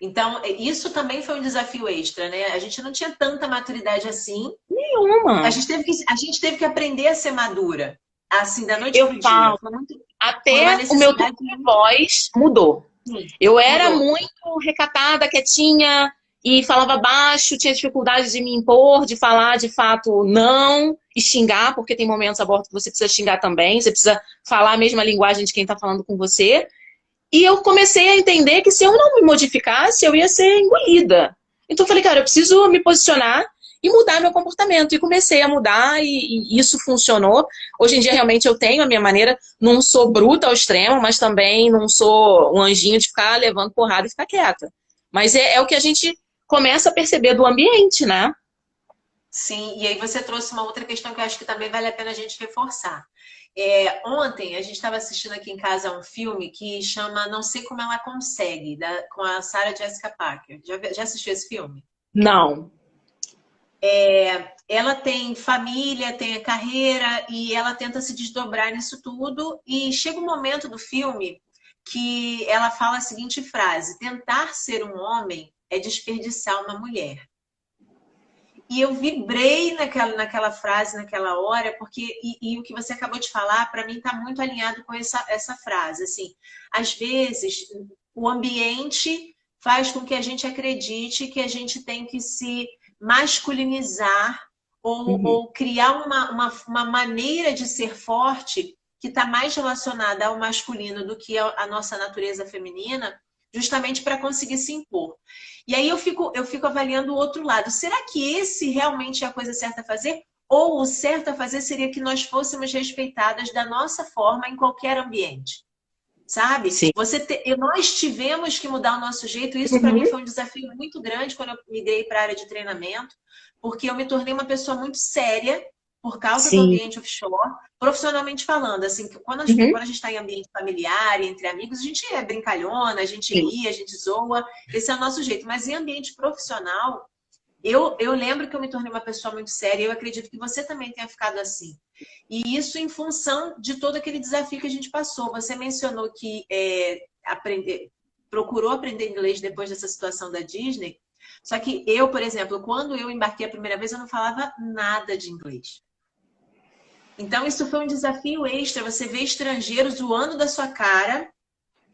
[SPEAKER 1] Então, isso também foi um desafio extra, né? A gente não tinha tanta maturidade assim. A
[SPEAKER 2] Nenhuma.
[SPEAKER 1] gente teve que aprender a ser madura, assim, da noite
[SPEAKER 2] Eu
[SPEAKER 1] para o dia.
[SPEAKER 2] falo,
[SPEAKER 1] Foi uma
[SPEAKER 2] até o meu tom
[SPEAKER 1] necessidade
[SPEAKER 2] de
[SPEAKER 1] muito.
[SPEAKER 2] voz mudou.
[SPEAKER 1] Sim,
[SPEAKER 2] Eu era
[SPEAKER 1] mudou.
[SPEAKER 2] muito recatada, quietinha e falava baixo, tinha dificuldade de me impor, de falar de fato não e xingar, porque tem momentos a bordo que você precisa xingar também, você precisa falar a mesma linguagem de quem está falando com você. E eu comecei a entender que se eu não me modificasse, eu ia ser engolida. Então eu falei, cara, eu preciso me posicionar e mudar meu comportamento. E comecei a mudar e isso funcionou. Hoje em dia, realmente, eu tenho a minha maneira. Não sou bruta ao extremo, mas também não sou um anjinho de ficar levando porrada e ficar quieta. Mas é o que a gente começa a perceber do ambiente, né?
[SPEAKER 1] Sim, e aí você trouxe uma outra questão que eu acho que também vale a pena a gente reforçar. Ontem a gente estava assistindo aqui em casa um filme que chama Não Sei Como Ela Consegue, com a Sarah Jessica Parker. Já assistiu esse filme?
[SPEAKER 2] Não.
[SPEAKER 1] Ela tem família, tem a carreira e ela tenta se desdobrar nisso tudo. E chega um momento do filme que ela fala a seguinte frase: tentar ser um homem é desperdiçar uma mulher. E eu vibrei naquela frase, naquela hora, porque o que você acabou de falar, para mim, está muito alinhado com essa frase. Assim, às vezes, o ambiente faz com que a gente acredite que a gente tem que se masculinizar
[SPEAKER 2] Uhum.
[SPEAKER 1] ou criar uma maneira de ser forte que está mais relacionada ao masculino do que a nossa natureza feminina, justamente para conseguir se impor. E aí eu fico avaliando o outro lado. Será que esse realmente é a coisa certa a fazer? Ou o certo a fazer seria que nós fôssemos respeitadas da nossa forma em qualquer ambiente? Sabe?
[SPEAKER 2] Sim.
[SPEAKER 1] Nós tivemos que mudar o nosso jeito. Isso para mim
[SPEAKER 2] Uhum.
[SPEAKER 1] foi um desafio muito grande quando eu migrei para a área de treinamento, porque eu me tornei uma pessoa muito séria por causa do
[SPEAKER 2] Sim.
[SPEAKER 1] ambiente offshore, profissionalmente falando. Assim,
[SPEAKER 2] Uhum.
[SPEAKER 1] quando a gente está em ambiente familiar, entre amigos, a gente é brincalhona, a gente
[SPEAKER 2] Sim.
[SPEAKER 1] ri, a gente zoa. Esse é o nosso jeito. Mas em ambiente profissional, eu lembro que eu me tornei uma pessoa muito séria. Eu acredito que você também tenha ficado assim. E isso em função de todo aquele desafio que a gente passou. Você mencionou que procurou aprender inglês depois dessa situação da Disney. Só que eu, por exemplo, quando eu embarquei a primeira vez, eu não falava nada de inglês. Então, isso foi um desafio extra. Você vê estrangeiros zoando da sua cara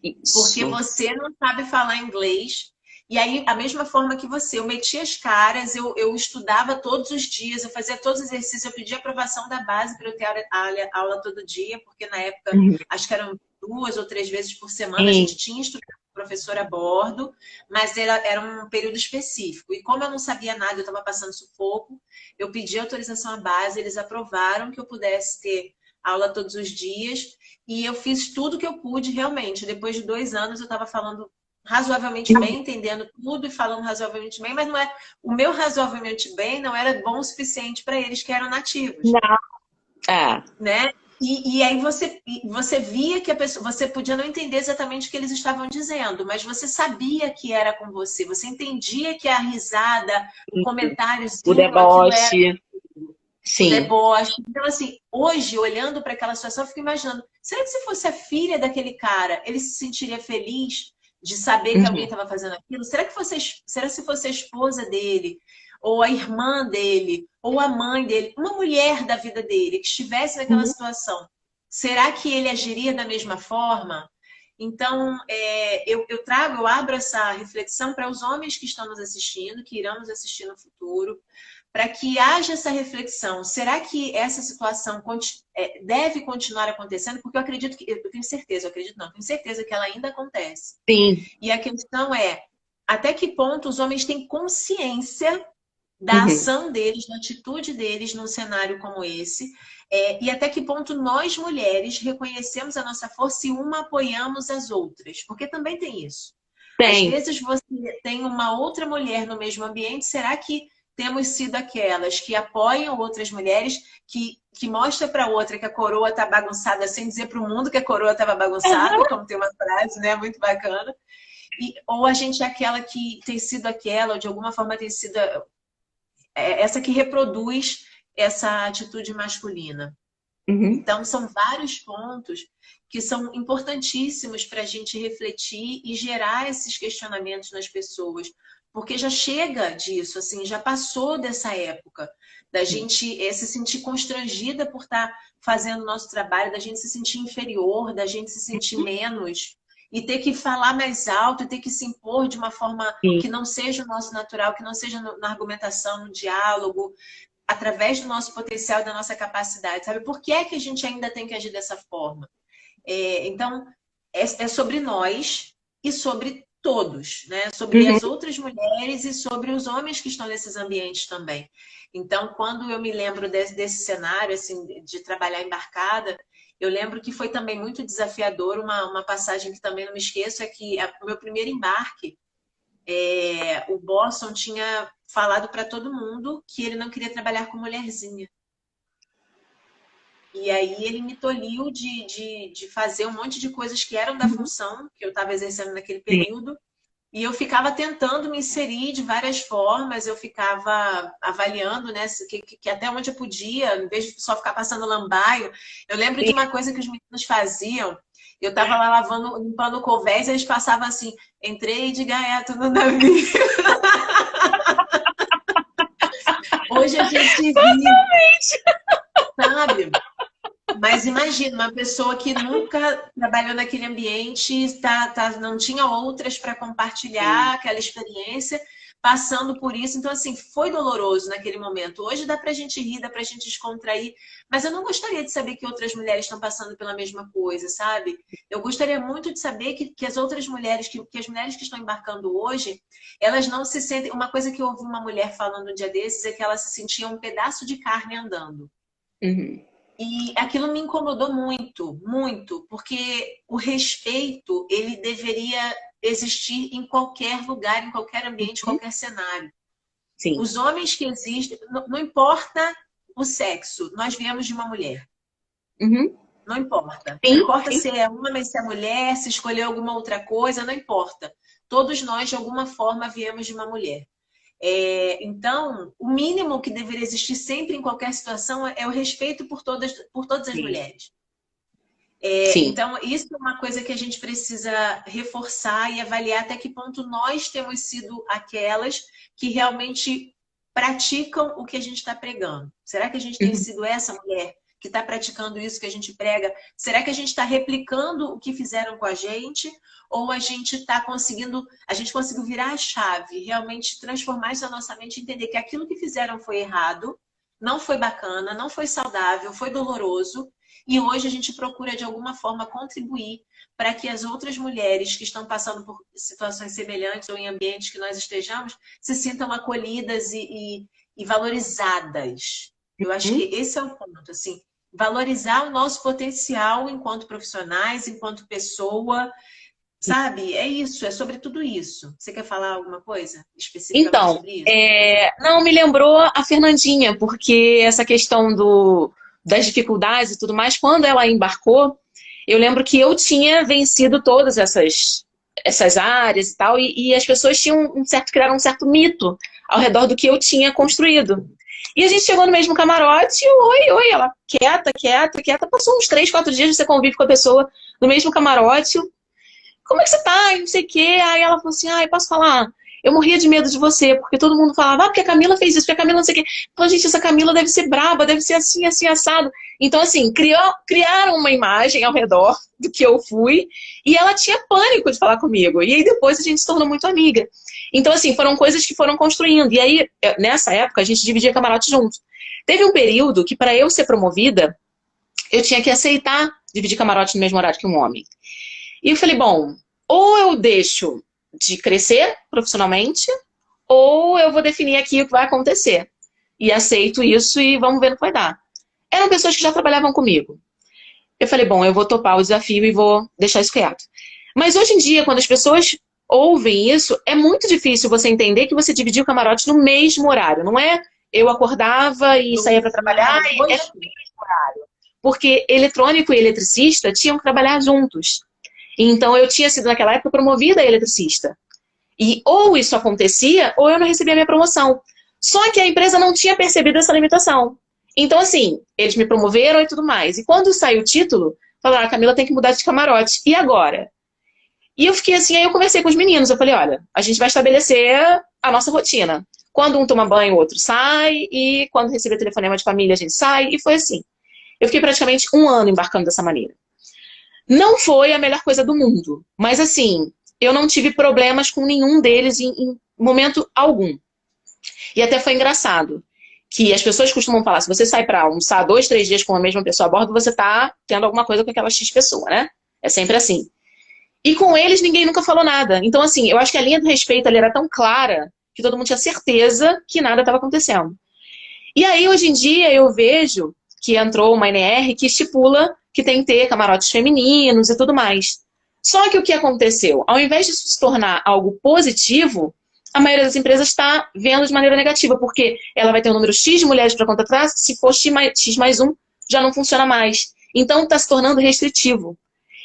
[SPEAKER 1] porque
[SPEAKER 2] Isso.
[SPEAKER 1] você não sabe falar inglês. E aí, a mesma forma que você, eu metia as caras, eu estudava todos os dias, eu fazia todos os exercícios, eu pedia aprovação da base para eu ter aula todo dia, porque na época,
[SPEAKER 2] Uhum.
[SPEAKER 1] acho que eram 2 ou 3 vezes por semana, a
[SPEAKER 2] Sim.
[SPEAKER 1] gente tinha instrutor professor a bordo, mas era um período específico. E como eu não sabia nada, eu estava passando sufoco, eu pedi autorização à base, eles aprovaram que eu pudesse ter aula todos os dias. E eu fiz tudo que eu pude, realmente. Depois de 2 anos, eu estava falando razoavelmente bem, entendendo tudo e falando razoavelmente bem, mas não é o meu razoavelmente bem não era bom o suficiente para eles que eram nativos,
[SPEAKER 2] Não. É.
[SPEAKER 1] né? E aí você via que a pessoa, você podia não entender exatamente o que eles estavam dizendo, mas você sabia que era com você entendia que a risada, o
[SPEAKER 2] O
[SPEAKER 1] comentáriozinho, aquilo era
[SPEAKER 2] deboche.
[SPEAKER 1] o
[SPEAKER 2] Sim.
[SPEAKER 1] deboche. Então, assim, hoje, olhando para aquela situação, eu fico imaginando: será que se fosse a filha daquele cara, ele se sentiria feliz de saber que alguém
[SPEAKER 2] Uhum.
[SPEAKER 1] estava fazendo aquilo? Será se fosse a esposa dele, ou a irmã dele, ou a mãe dele, uma mulher da vida dele, que estivesse naquela
[SPEAKER 2] Uhum.
[SPEAKER 1] situação, será que ele agiria da mesma forma? Então, eu abro essa reflexão para os homens que estão nos assistindo, que irão nos assistir no futuro, para que haja essa reflexão. Será que essa situação deve continuar acontecendo? Porque eu acredito que, eu tenho certeza, eu acredito não, tenho certeza que ela ainda acontece.
[SPEAKER 2] Sim.
[SPEAKER 1] E a questão é, até que ponto os homens têm consciência da
[SPEAKER 2] Uhum.
[SPEAKER 1] ação deles, da atitude deles num cenário como esse, e até que ponto nós, mulheres, reconhecemos a nossa força e uma apoiamos as outras, porque também tem isso. Às
[SPEAKER 2] Tem.
[SPEAKER 1] vezes você tem uma outra mulher no mesmo ambiente, será que temos sido aquelas que apoiam outras mulheres, que mostra para outra que a coroa está bagunçada, sem dizer para o mundo que a coroa estava bagunçada, como tem uma frase, né, muito bacana, ou a gente é aquela que tem sido aquela, ou de alguma forma tem sido essa que reproduz essa atitude masculina.
[SPEAKER 2] Uhum.
[SPEAKER 1] Então, são vários pontos que são importantíssimos para a gente refletir e gerar esses questionamentos nas pessoas, porque já chega disso, assim, já passou dessa época da gente se sentir constrangida por estar fazendo o nosso trabalho, da gente se sentir inferior, da gente se sentir menos e ter que falar mais alto, e ter que se impor de uma forma
[SPEAKER 2] Sim.
[SPEAKER 1] que não seja o nosso natural, que não seja na argumentação, no diálogo, através do nosso potencial e da nossa capacidade, sabe? Por que é que a gente ainda tem que agir dessa forma? Então, é sobre nós e sobre todos, né? Sobre
[SPEAKER 2] Uhum.
[SPEAKER 1] as outras mulheres e sobre os homens que estão nesses ambientes também. Então, quando eu me lembro desse cenário, assim, de trabalhar embarcada, eu lembro que foi também muito desafiador. Uma passagem que também não me esqueço é que o meu primeiro embarque, o Boston tinha falado para todo mundo que ele não queria trabalhar com mulherzinha. E aí ele me tolhiu de fazer um monte de coisas que eram da
[SPEAKER 2] Uhum.
[SPEAKER 1] função que eu estava exercendo naquele
[SPEAKER 2] Sim.
[SPEAKER 1] período. E eu ficava tentando me inserir de várias formas, eu ficava avaliando, né, que até onde eu podia, em vez de só ficar passando lambaio. Eu lembro de
[SPEAKER 2] Sim.
[SPEAKER 1] uma coisa que os meninos faziam. Eu estava lá lavando, limpando o convés, e eles passavam assim: entrei de gaiato no navio. Hoje a gente ri, sabe? Mas imagina, uma pessoa que nunca trabalhou naquele ambiente, não tinha outras para
[SPEAKER 2] Sim.
[SPEAKER 1] compartilhar aquela experiência, passando por isso. Então, assim, foi doloroso naquele momento. Hoje dá para a gente rir, dá para a gente descontrair, mas eu não gostaria de saber que outras mulheres estão passando pela mesma coisa, sabe? Eu gostaria muito de saber que as outras mulheres, que as mulheres que estão embarcando hoje, elas não se sentem. Uma coisa que eu ouvi uma mulher falando um dia desses é que ela se sentia um pedaço de carne andando.
[SPEAKER 2] Uhum.
[SPEAKER 1] E aquilo me incomodou muito, muito, porque o respeito, ele deveria existir em qualquer lugar, em qualquer ambiente, em
[SPEAKER 2] Uhum.
[SPEAKER 1] qualquer cenário.
[SPEAKER 2] Sim.
[SPEAKER 1] Os homens que existem, não importa o sexo, nós viemos de uma mulher.
[SPEAKER 2] Uhum.
[SPEAKER 1] Não importa. Não
[SPEAKER 2] Sim,
[SPEAKER 1] importa
[SPEAKER 2] sim.
[SPEAKER 1] se é homem, se é mulher, se escolheu alguma outra coisa, não importa. Todos nós, de alguma forma, viemos de uma mulher. Então, o mínimo que deveria existir sempre em qualquer situação é o respeito por todas as
[SPEAKER 2] Sim.
[SPEAKER 1] mulheres.
[SPEAKER 2] Sim.
[SPEAKER 1] Então, isso é uma coisa que a gente precisa reforçar e avaliar até que ponto nós temos sido aquelas que realmente praticam o que a gente está pregando. Será que a gente tem
[SPEAKER 2] Uhum.
[SPEAKER 1] sido essa mulher que está praticando isso que a gente prega? Será que a gente está replicando o que fizeram com a gente? Ou a gente está conseguindo, a gente conseguiu virar a chave, realmente transformar isso na nossa mente e entender que aquilo que fizeram foi errado, não foi bacana, não foi saudável, foi doloroso, e hoje a gente procura, de alguma forma, contribuir para que as outras mulheres que estão passando por situações semelhantes ou em ambientes que nós estejamos se sintam acolhidas e valorizadas. Eu acho que
[SPEAKER 2] Uhum.
[SPEAKER 1] esse é o ponto, assim, valorizar o nosso potencial enquanto profissionais, enquanto pessoa, sabe? É isso, é sobre tudo isso. Você quer falar alguma coisa especificamente
[SPEAKER 2] Então,
[SPEAKER 1] sobre isso?
[SPEAKER 2] não, me lembrou a Fernandinha, porque essa questão das dificuldades e tudo mais, quando ela embarcou, eu lembro que eu tinha vencido todas essas áreas e tal, e as pessoas tinham criaram um certo mito ao redor do que eu tinha construído. E a gente chegou no mesmo camarote, oi, oi, ela quieta, quieta, quieta, passou uns 3, 4 dias, você convive com a pessoa no mesmo camarote, como é que você tá? E não sei o quê. Aí ela falou assim, ai, posso falar? Eu morria de medo de você, porque todo mundo falava, porque a Camila fez isso, porque a Camila não sei o quê. Então, gente, essa Camila deve ser braba, deve ser assim, assim, assado. Então, assim, criaram uma imagem ao redor do que eu fui, e ela tinha pânico de falar comigo. E aí depois a gente se tornou muito amiga. Então, assim, foram coisas que foram construindo. E aí, nessa época, a gente dividia camarote junto. Teve um período que, para eu ser promovida, eu tinha que aceitar dividir camarote no mesmo horário que um homem. E eu falei, bom, ou eu deixo de crescer profissionalmente, ou eu vou definir aqui o que vai acontecer. E aceito isso e vamos ver no que vai dar. Eram pessoas que já trabalhavam comigo. Eu falei, bom, eu vou topar o desafio e vou deixar isso quieto. Mas hoje em dia, quando as pessoas ouvem isso, é muito difícil você entender que você dividiu o camarote no mesmo horário. Não é eu acordava e saía para
[SPEAKER 1] Não é
[SPEAKER 2] trabalhar, era
[SPEAKER 1] hoje?
[SPEAKER 2] porque eletrônico e eletricista tinham que trabalhar juntos. Então, eu tinha sido, naquela época, promovida a eletricista. E ou isso acontecia, ou eu não recebia a minha promoção. Só que a empresa não tinha percebido essa limitação. Então, assim, eles me promoveram e tudo mais. E quando saiu o título, falaram, a Camila tem que mudar de camarote. E agora? E eu fiquei assim, aí eu conversei com os meninos. Eu falei, olha, a gente vai estabelecer a nossa rotina. Quando um toma banho, o outro sai. E quando receber telefonema de família, a gente sai. E foi assim. Eu fiquei praticamente um ano embarcando dessa maneira. Não foi a melhor coisa do mundo, mas assim, eu não tive problemas com nenhum deles em momento algum. E até foi engraçado, que as pessoas costumam falar, se você sai para almoçar 2, 3 dias com a mesma pessoa a bordo, você tá tendo alguma coisa com aquela X pessoa, né? É sempre assim. E com eles ninguém nunca falou nada. Então assim, eu acho que a linha do respeito ali era tão clara que todo mundo tinha certeza que nada estava acontecendo. E aí, hoje em dia, eu vejo que entrou uma NR que estipula que tem que ter camarotes femininos e tudo mais. Só que o que aconteceu? Ao invés disso se tornar algo positivo, a maioria das empresas está vendo de maneira negativa, porque ela vai ter um número X de mulheres para contratar, se for X mais 1, já não funciona mais. Então, está se tornando restritivo.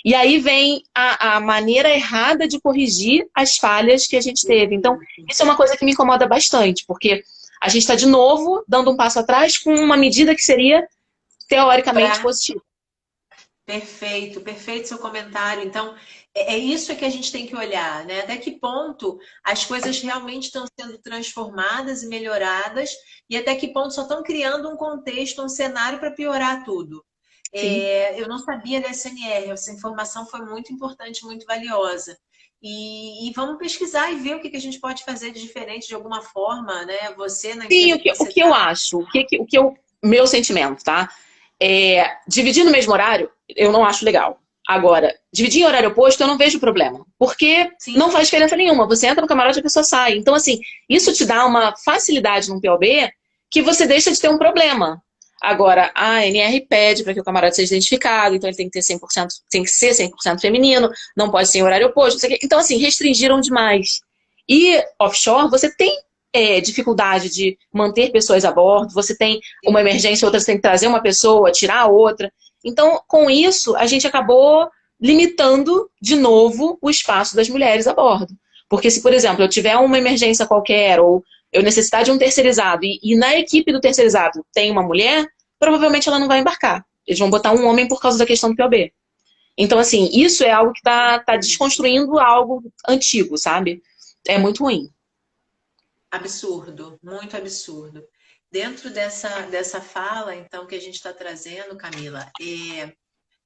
[SPEAKER 2] E aí vem a maneira errada de corrigir as falhas que a gente teve. Então, isso é uma coisa que me incomoda bastante, porque a gente está, de novo, dando um passo atrás com uma medida que seria teoricamente
[SPEAKER 1] Para
[SPEAKER 2] positiva.
[SPEAKER 1] Perfeito, perfeito seu comentário. Então, é isso que a gente tem que olhar, né? Até que ponto as coisas realmente estão sendo transformadas e melhoradas, e até que ponto só estão criando um contexto, um cenário para piorar tudo.
[SPEAKER 2] Sim.
[SPEAKER 1] Eu não sabia da SNR, essa informação foi muito importante, muito valiosa. E vamos pesquisar e ver o que a gente pode fazer de diferente de alguma forma, né? Você, na
[SPEAKER 2] Sim,
[SPEAKER 1] empresa que
[SPEAKER 2] o
[SPEAKER 1] você
[SPEAKER 2] que eu
[SPEAKER 1] está.
[SPEAKER 2] acho, meu sentimento, tá? Dividir no mesmo horário, eu não acho legal. Agora, dividir em horário oposto, eu não vejo problema. Porque
[SPEAKER 1] Sim,
[SPEAKER 2] não faz diferença nenhuma. Você entra no camarote e a pessoa sai. Então, assim, isso te dá uma facilidade no POB que você deixa de ter um problema. Agora, a NR pede para que o camarote seja identificado, então ele tem que ter 100%, tem que ser 100% feminino, não pode ser em horário oposto. Não sei o quê. Então, assim, restringiram demais. E offshore, você tem dificuldade de manter pessoas a bordo, você tem uma emergência, outra você tem que trazer uma pessoa, tirar a outra. Então, com isso, a gente acabou limitando de novo o espaço das mulheres a bordo. Porque se, por exemplo, eu tiver uma emergência qualquer ou eu necessitar de um terceirizado e na equipe do terceirizado tem uma mulher, provavelmente ela não vai embarcar. Eles vão botar um homem por causa da questão do POB. Então, assim, isso é algo que tá desconstruindo algo antigo, sabe? É muito ruim.
[SPEAKER 1] absurdo, muito absurdo. Dentro dessa fala, então, que a gente está trazendo, Camila,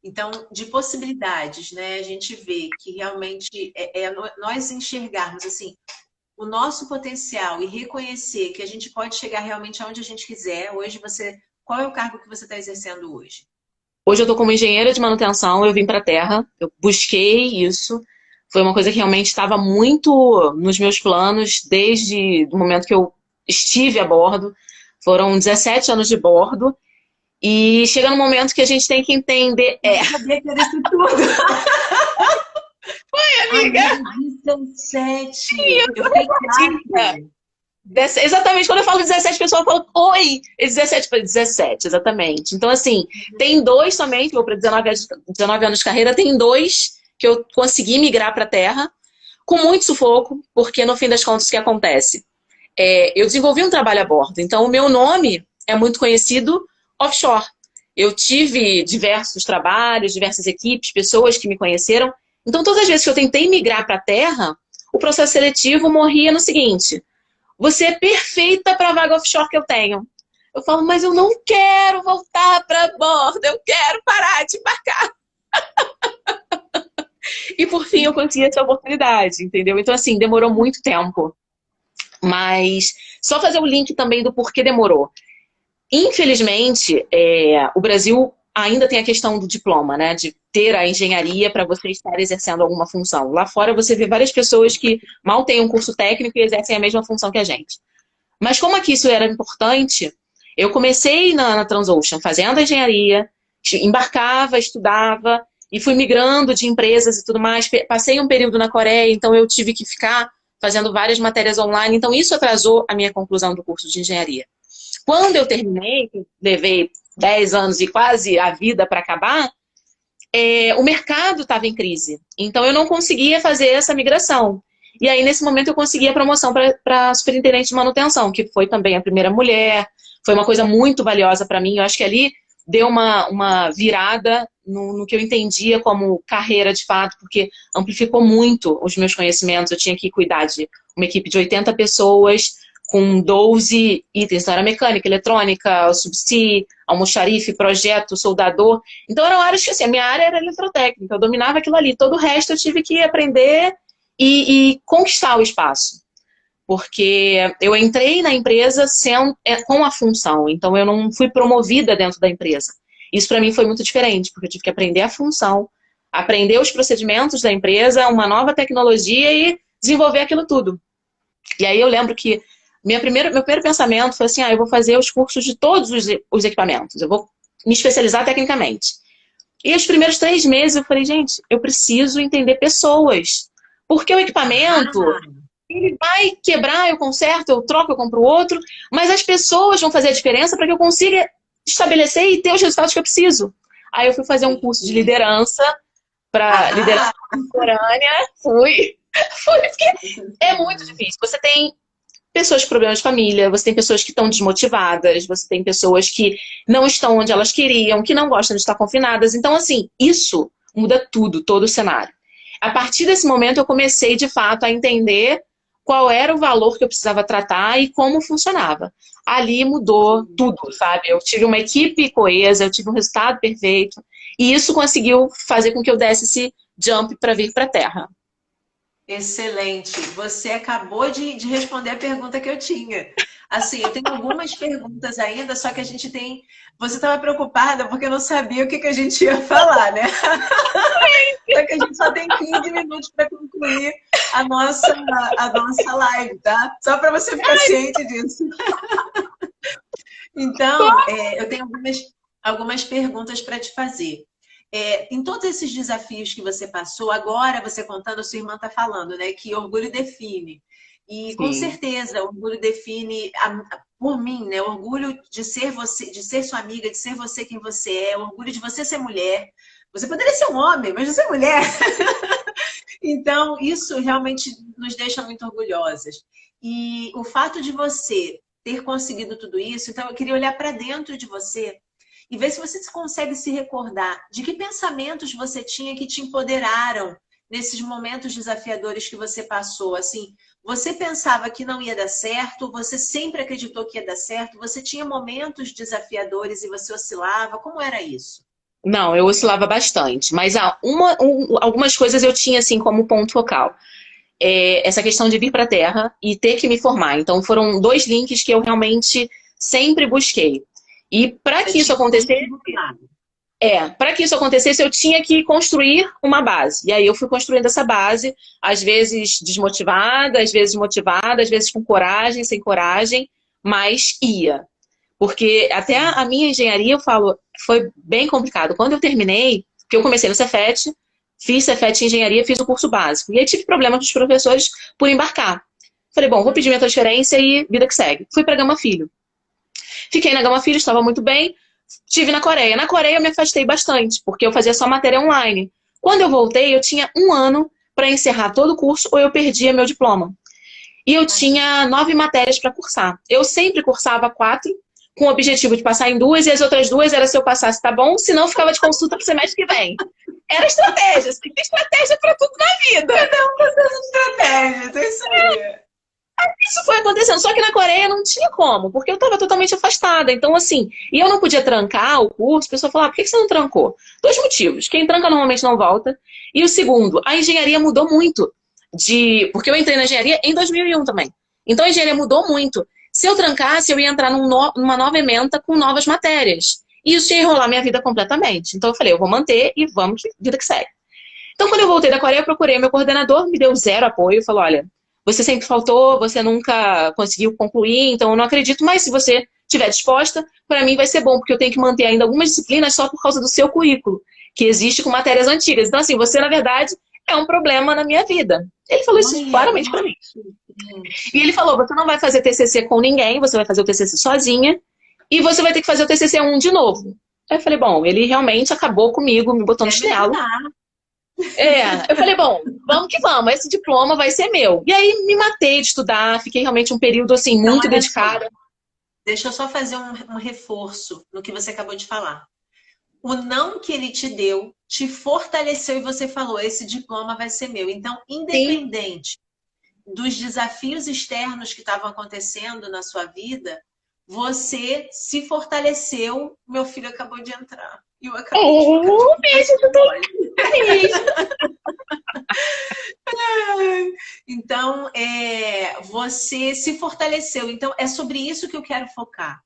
[SPEAKER 1] então, de possibilidades, né? A gente vê que realmente nós enxergarmos assim o nosso potencial e reconhecer que a gente pode chegar realmente aonde a gente quiser. Hoje qual é o cargo que você está exercendo hoje?
[SPEAKER 2] Hoje eu estou como engenheira de manutenção, eu vim para a Terra, eu busquei isso, foi uma coisa que realmente estava muito nos meus planos desde o momento que eu estive a bordo. Foram 17 anos de bordo e chega no momento que a gente tem que entender,
[SPEAKER 1] Eu não sabia que era isso tudo.
[SPEAKER 2] amiga,
[SPEAKER 1] Amiga, 17. Eu fiquei quase.
[SPEAKER 2] exatamente, quando eu falo 17, o pessoal fala, oi, 17 para 17, exatamente. Então, assim, tem dois somente, vou para 19 anos de carreira, tem dois que eu consegui migrar para a Terra, com muito sufoco, porque no fim das contas, o que acontece? Eu desenvolvi um trabalho a bordo, então o meu nome é muito conhecido offshore. Eu tive diversos trabalhos, diversas equipes, pessoas que me conheceram. Então, todas as vezes que eu tentei migrar para a Terra, o processo seletivo morria no seguinte: você é perfeita para a vaga offshore que eu tenho. Eu falo, mas eu não quero voltar para bordo, eu quero parar de embarcar. E por fim eu consegui essa oportunidade, entendeu? Então, assim, demorou muito tempo. Mas só fazer o link também do porquê demorou. Infelizmente, o Brasil ainda tem a questão do diploma, né? De ter a engenharia para você estar exercendo alguma função. Lá fora você vê várias pessoas que mal têm um curso técnico e exercem a mesma função que a gente. Mas como aqui isso era importante, eu comecei na Transocean fazendo a engenharia, embarcava, estudava e fui migrando de empresas e tudo mais. Passei um período na Coreia, então eu tive que ficar fazendo várias matérias online. Então isso atrasou a minha conclusão do curso de engenharia. Quando eu terminei, levei 10 anos e quase a vida para acabar, o mercado estava em crise. Então eu não conseguia fazer essa migração. E aí, nesse momento, eu consegui a promoção para superintendente de manutenção, que foi também a primeira mulher. Foi uma coisa muito valiosa para mim. Eu acho que ali deu uma virada no que eu entendia como carreira de fato, porque amplificou muito os meus conhecimentos. Eu tinha que cuidar de uma equipe de 80 pessoas, com 12 itens. Então, era mecânica, eletrônica, subsea, almoxarife, projeto, soldador. Então, eram áreas que, assim, a minha área era eletrotécnica. Eu dominava aquilo ali. Todo o resto eu tive que aprender e conquistar o espaço. Porque eu entrei na empresa com a função, então eu não fui promovida dentro da empresa. Isso para mim foi muito diferente, porque eu tive que aprender a função, aprender os procedimentos da empresa, uma nova tecnologia e desenvolver aquilo tudo. E aí eu lembro que meu primeiro pensamento foi assim, eu vou fazer os cursos de todos os equipamentos, eu vou me especializar tecnicamente. E os primeiros 3 meses eu falei, gente, eu preciso entender pessoas. Porque o equipamento, ele vai quebrar, eu conserto, eu troco, eu compro outro, mas as pessoas vão fazer a diferença para que eu consiga estabelecer e ter os resultados que eu preciso. Aí eu fui fazer um curso de liderança para liderança contemporânea, fui, porque é muito difícil. Você tem pessoas com problemas de família, você tem pessoas que estão desmotivadas, você tem pessoas que não estão onde elas queriam, que não gostam de estar confinadas. Então, assim, isso muda tudo, todo o cenário. A partir desse momento, eu comecei, de fato, a entender qual era o valor que eu precisava tratar e como funcionava. Ali mudou tudo, sabe? Eu tive uma equipe coesa, eu tive um resultado perfeito, e isso conseguiu fazer com que eu desse esse jump para vir para a Terra.
[SPEAKER 1] Excelente. Você acabou de responder a pergunta que eu tinha. Assim, eu tenho algumas perguntas ainda, só que a gente tem. Você estava preocupada porque eu não sabia o que a gente ia falar, né? Só que a gente só tem 15 minutos para concluir a nossa live, tá? Só para você ficar ciente disso. Então, eu tenho algumas perguntas para te fazer. Em todos esses desafios que você passou, agora você contando, sua irmã está falando, né? Que orgulho define. E com
[SPEAKER 2] Sim.
[SPEAKER 1] certeza, orgulho define por mim, né? Orgulho de ser você, de ser sua amiga, de ser você quem você é, orgulho de você ser mulher. Você poderia ser um homem, mas você é mulher. Então, isso realmente nos deixa muito orgulhosas. E o fato de você ter conseguido tudo isso, então eu queria olhar para dentro de você e ver se você consegue se recordar de que pensamentos você tinha que te empoderaram nesses momentos desafiadores que você passou. Assim, você pensava que não ia dar certo, você sempre acreditou que ia dar certo, você tinha momentos desafiadores e você oscilava. Como era isso?
[SPEAKER 2] Não, eu oscilava bastante, mas algumas coisas eu tinha assim como ponto focal. Essa questão de vir para a Terra e ter que me formar. Então foram dois links que eu realmente sempre busquei. E para
[SPEAKER 1] Você
[SPEAKER 2] que isso
[SPEAKER 1] tinha um
[SPEAKER 2] acontecesse,
[SPEAKER 1] objetivo claro.
[SPEAKER 2] eu tinha que construir uma base. E aí eu fui construindo essa base, às vezes desmotivada, às vezes motivada, às vezes com coragem, sem coragem, mas ia. Porque até a minha engenharia, eu falo, foi bem complicado. Quando eu terminei, porque eu comecei no Cefet, fiz Cefet em engenharia, fiz o curso básico. E aí tive problema com os professores por embarcar. Falei, bom, vou pedir minha transferência e vida que segue. Fui para Gama Filho. Fiquei na Gama Filho, estava muito bem. Estive na Coreia. Na Coreia eu me afastei bastante, porque eu fazia só matéria online. Quando eu voltei, eu tinha um ano para encerrar todo o curso ou eu perdia meu diploma. E eu
[SPEAKER 1] Imagina.
[SPEAKER 2] tinha 9 matérias para cursar. Eu sempre cursava 4, com o objetivo de passar em 2, e as outras 2 era se eu passasse, tá bom? Se não, ficava de consulta pro semestre que vem. Era estratégia, tem estratégia para tudo na vida.
[SPEAKER 1] Cada um com suas estratégias, é isso aí.
[SPEAKER 2] Isso foi acontecendo, só que na Coreia não tinha como, porque eu estava totalmente afastada. Então, assim, e eu não podia trancar o curso, a pessoa falava, por que você não trancou? Dois motivos. Quem tranca normalmente não volta. E o segundo, a engenharia mudou muito. Porque eu entrei na engenharia em 2001 também. Então a engenharia mudou muito. Se eu trancasse, eu ia entrar numa nova ementa com novas matérias. E isso ia enrolar minha vida completamente. Então eu falei, eu vou manter e vamos, vida que segue. Então, quando eu voltei da Coreia, eu procurei meu coordenador, me deu zero apoio, falou, olha, você sempre faltou, você nunca conseguiu concluir, então eu não acredito, mas se você estiver disposta, para mim vai ser bom, porque eu tenho que manter ainda algumas disciplinas só por causa do seu currículo, que existe com matérias antigas. Então, assim, você, na verdade, é um problema na minha vida. Ele falou isso
[SPEAKER 1] Olha,
[SPEAKER 2] claramente para mim. E ele falou, você não vai fazer TCC com ninguém, você vai fazer o TCC sozinha, e você vai ter que fazer o TCC 1 de novo. Aí eu falei, bom, ele realmente acabou comigo, me botou no
[SPEAKER 1] deve
[SPEAKER 2] chinelo.
[SPEAKER 1] ajudar.
[SPEAKER 2] Eu falei, bom, vamos que vamos, esse diploma vai ser meu. E aí me matei de estudar, fiquei realmente um período assim
[SPEAKER 1] Então,
[SPEAKER 2] muito
[SPEAKER 1] olha só,
[SPEAKER 2] dedicada.
[SPEAKER 1] deixa eu só fazer um reforço no que você acabou de falar. O não que ele te deu te fortaleceu e você falou, esse diploma vai ser meu. Então,
[SPEAKER 2] Sim.
[SPEAKER 1] independente dos desafios externos que estavam acontecendo na sua vida, você se fortaleceu. Meu filho acabou de entrar. E eu acabei de ficar
[SPEAKER 2] Oh,
[SPEAKER 1] tudo
[SPEAKER 2] beijo, eu
[SPEAKER 1] assim,
[SPEAKER 2] tô
[SPEAKER 1] olha.
[SPEAKER 2] feliz.
[SPEAKER 1] Então, você se fortaleceu. Então, é sobre isso que eu quero focar.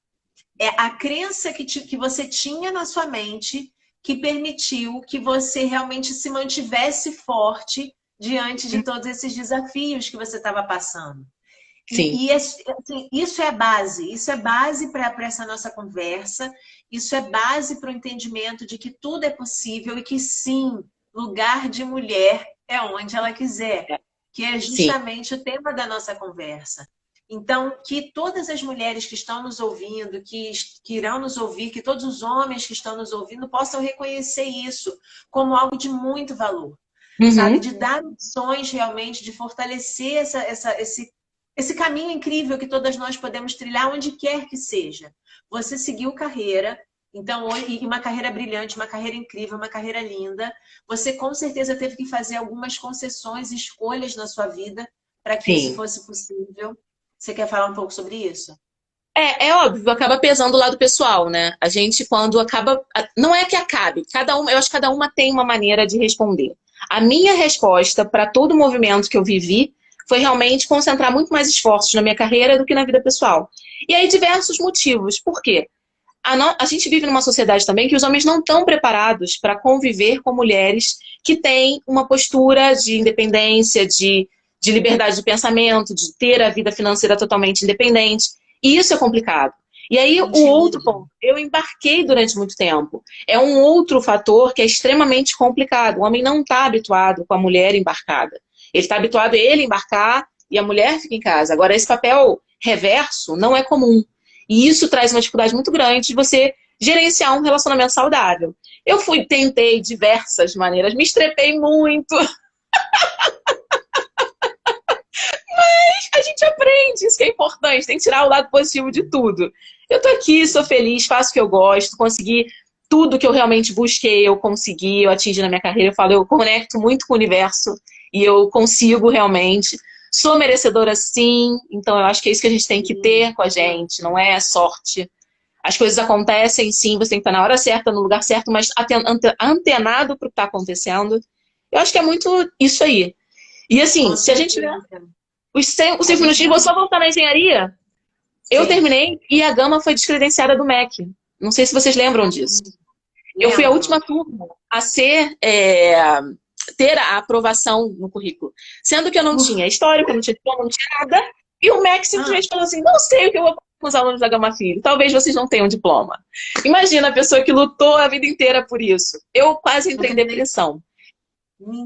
[SPEAKER 1] É a crença que você tinha na sua mente que permitiu que você realmente se mantivesse forte diante de todos esses desafios que você estava passando.
[SPEAKER 2] Sim,
[SPEAKER 1] Assim, isso é base para essa nossa conversa, isso é base para o entendimento de que tudo é possível e que sim, lugar de mulher é onde ela quiser, que é
[SPEAKER 2] sim.
[SPEAKER 1] justamente o tema da nossa conversa. Então, que todas as mulheres que estão nos ouvindo, que irão nos ouvir, que todos os homens que estão nos ouvindo possam reconhecer isso como algo de muito valor, sabe?
[SPEAKER 2] Uhum.
[SPEAKER 1] De dar opções realmente, de fortalecer esse esse caminho incrível que todas nós podemos trilhar onde quer que seja. Você seguiu carreira, então, e uma carreira brilhante, uma carreira incrível, uma carreira linda. Você com certeza teve que fazer algumas concessões, escolhas na sua vida para que isso
[SPEAKER 2] Sim.
[SPEAKER 1] fosse possível. Você quer falar um pouco sobre isso?
[SPEAKER 2] É óbvio, acaba pesando o lado pessoal, né? A gente, quando acaba. Não é que acabe, cada uma, eu acho que cada uma tem uma maneira de responder. A minha resposta para todo o movimento que eu vivi foi realmente concentrar muito mais esforços na minha carreira do que na vida pessoal. E aí, diversos motivos. Por quê? A gente vive numa sociedade também que os homens não estão preparados para conviver com mulheres que têm uma postura de independência, de liberdade de pensamento, de ter a vida financeira totalmente independente. E isso é complicado. E aí, o outro
[SPEAKER 1] Entende?
[SPEAKER 2] ponto, eu embarquei durante muito tempo. É um outro fator que é extremamente complicado. O homem não está habituado com a mulher embarcada. Ele está habituado a ele embarcar e a mulher fica em casa. Agora, esse papel reverso não é comum. E isso traz uma dificuldade muito grande de você gerenciar um relacionamento saudável. Tentei diversas maneiras, me estrepei muito. A gente aprende, isso que é importante, tem que tirar o lado positivo de tudo. Eu tô aqui, sou feliz, faço o que eu gosto, consegui tudo que eu realmente busquei, eu consegui, eu atingi na minha carreira, eu falo, eu conecto muito com o universo e eu consigo realmente. Sou merecedora sim, então eu acho que é isso que a gente tem que ter com a gente, não é sorte. As coisas acontecem sim, você tem que estar na hora certa, no lugar certo, mas antenado para o que está acontecendo. Eu acho que é muito isso aí. E assim,
[SPEAKER 1] Com
[SPEAKER 2] se a gente
[SPEAKER 1] certeza.
[SPEAKER 2] os
[SPEAKER 1] A
[SPEAKER 2] 5
[SPEAKER 1] gente
[SPEAKER 2] minutinhos, vou só voltar na engenharia. Eu
[SPEAKER 1] sim.
[SPEAKER 2] terminei e a Gama foi descredenciada do MEC. Não sei se vocês lembram disso. Eu fui a última
[SPEAKER 1] Lembro.
[SPEAKER 2] turma a ter a aprovação no currículo. Sendo que eu não tinha histórico, não tinha diploma, não tinha nada. E o MEC
[SPEAKER 1] Ah,
[SPEAKER 2] simplesmente falou assim, não sei o que eu vou fazer com os alunos da Gama Filho. Talvez vocês não tenham diploma. Imagina a pessoa que lutou a vida inteira por isso. Eu quase
[SPEAKER 1] eu
[SPEAKER 2] entrei em
[SPEAKER 1] terminei.
[SPEAKER 2] depressão.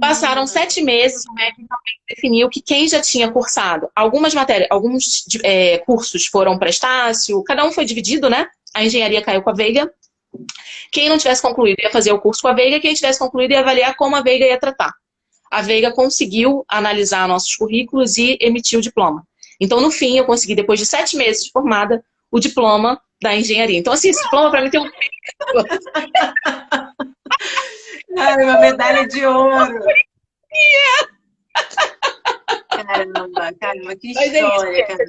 [SPEAKER 2] Passaram
[SPEAKER 1] Menina.
[SPEAKER 2] 7 meses, o MEC definiu que quem já tinha cursado algumas matérias, alguns cursos foram para Estácio, cada um foi dividido, né? A engenharia caiu com a Veiga. Quem não tivesse concluído ia fazer o curso com a Veiga, quem tivesse concluído ia avaliar como a Veiga ia tratar. A Veiga conseguiu analisar nossos currículos e emitiu o diploma. Então, no fim, eu consegui, depois de 7 meses de formada, o diploma da engenharia. Então, assim, esse diploma para mim tem um.
[SPEAKER 1] Ai, uma medalha de ouro. Caramba, caramba, que
[SPEAKER 2] Mas é isso,
[SPEAKER 1] história, cara.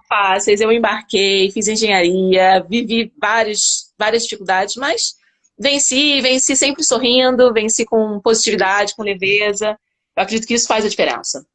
[SPEAKER 2] fáceis. Eu embarquei, fiz engenharia, vivi várias dificuldades, mas venci sempre sorrindo, venci com positividade, com leveza. Eu acredito que isso faz a diferença.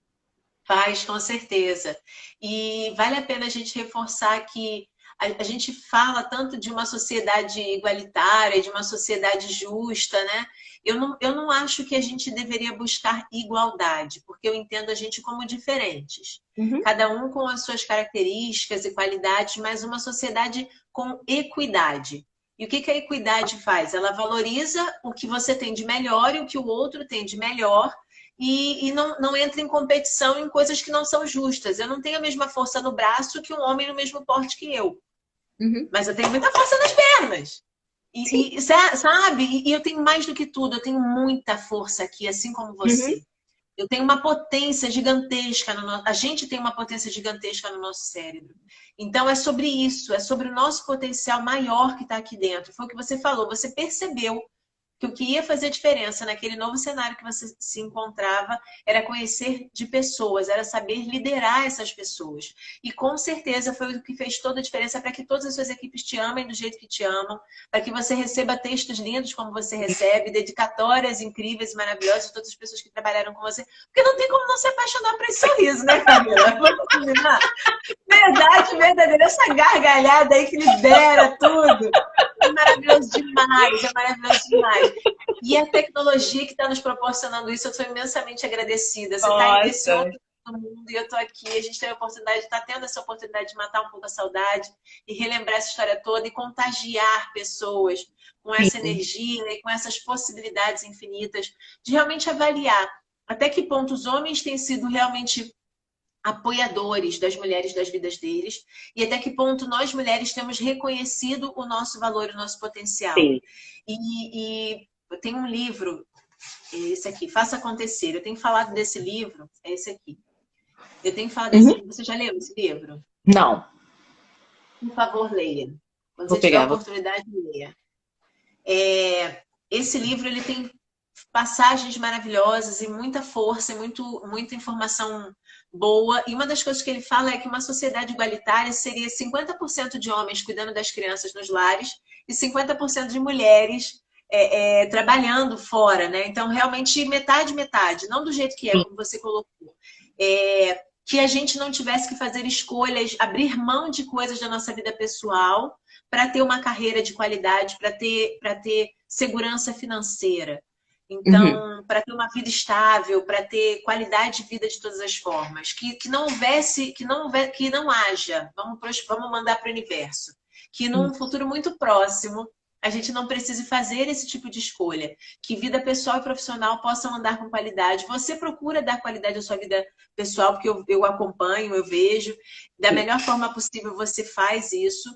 [SPEAKER 1] Faz, com certeza. E vale a pena a gente reforçar que a gente fala tanto de uma sociedade igualitária, de uma sociedade justa, né? Eu não acho que a gente deveria buscar igualdade, porque eu entendo a gente como diferentes.
[SPEAKER 2] Uhum.
[SPEAKER 1] Cada um com as suas características e qualidades, mas uma sociedade com equidade. E o que que a equidade faz? Ela valoriza o que você tem de melhor e o que o outro tem de melhor e não entra em competição em coisas que não são justas. Eu não tenho a mesma força no braço que um homem no mesmo porte que eu,
[SPEAKER 2] Uhum.
[SPEAKER 1] mas eu tenho muita força nas pernas.
[SPEAKER 2] Sim.
[SPEAKER 1] Sabe? E eu tenho mais do que tudo, eu tenho muita força aqui, assim como
[SPEAKER 2] Uhum.
[SPEAKER 1] você. Eu tenho uma potência gigantesca a gente tem uma potência gigantesca no nosso cérebro. Então é sobre isso, é sobre o nosso potencial maior que está aqui dentro. Foi o que você falou, você percebeu que o que ia fazer diferença naquele novo cenário que você se encontrava era conhecer de pessoas, era saber liderar essas pessoas. E com certeza foi o que fez toda a diferença para que todas as suas equipes te amem do jeito que te amam, para que você receba textos lindos como você recebe, dedicatórias incríveis e maravilhosas de todas as pessoas que trabalharam com você. Porque não tem como não se apaixonar por esse sorriso, né, Camila? Vamos combinar? Verdade verdadeira, essa gargalhada aí que libera tudo. É maravilhoso demais, é maravilhoso demais. E a tecnologia que está nos proporcionando isso, eu estou imensamente agradecida. Você está aí desse
[SPEAKER 2] Nossa.
[SPEAKER 1] outro mundo e eu estou aqui. A gente tem a oportunidade, está tendo essa oportunidade de matar um pouco a saudade e relembrar essa história toda e contagiar pessoas com essa
[SPEAKER 2] Sim.
[SPEAKER 1] energia e com essas possibilidades infinitas de realmente avaliar até que ponto os homens têm sido realmente apoiadores das mulheres das vidas deles e até que ponto nós mulheres temos reconhecido o nosso valor, o nosso potencial.
[SPEAKER 2] Sim.
[SPEAKER 1] E eu tenho um livro, esse aqui, Faça Acontecer. Eu tenho falado desse livro, é esse aqui. Eu tenho que falar desse
[SPEAKER 2] Uhum.
[SPEAKER 1] livro. Você já leu esse livro?
[SPEAKER 2] Não,
[SPEAKER 1] Por favor, leia. Quando
[SPEAKER 2] vou
[SPEAKER 1] você tiver a
[SPEAKER 2] pegar.
[SPEAKER 1] oportunidade, leia. Esse livro ele tem passagens maravilhosas e muita força, e muita informação boa. E uma das coisas que ele fala é que uma sociedade igualitária seria 50% de homens cuidando das crianças nos lares e 50% de mulheres trabalhando fora, né? Então, realmente, metade, metade. Não do jeito que é,
[SPEAKER 2] Sim.
[SPEAKER 1] como você colocou. Que a gente não tivesse que fazer escolhas, abrir mão de coisas da nossa vida pessoal para ter uma carreira de qualidade, para ter segurança financeira.
[SPEAKER 2] Uhum.
[SPEAKER 1] Então, para ter uma vida estável, para ter qualidade de vida de todas as formas, que não houvesse, que não haja, vamos mandar para o universo, que num futuro muito próximo a gente não precise fazer esse tipo de escolha, que vida pessoal e profissional possam andar com qualidade. Você procura dar qualidade à sua vida pessoal, porque eu acompanho, eu vejo, da melhor forma possível você faz isso,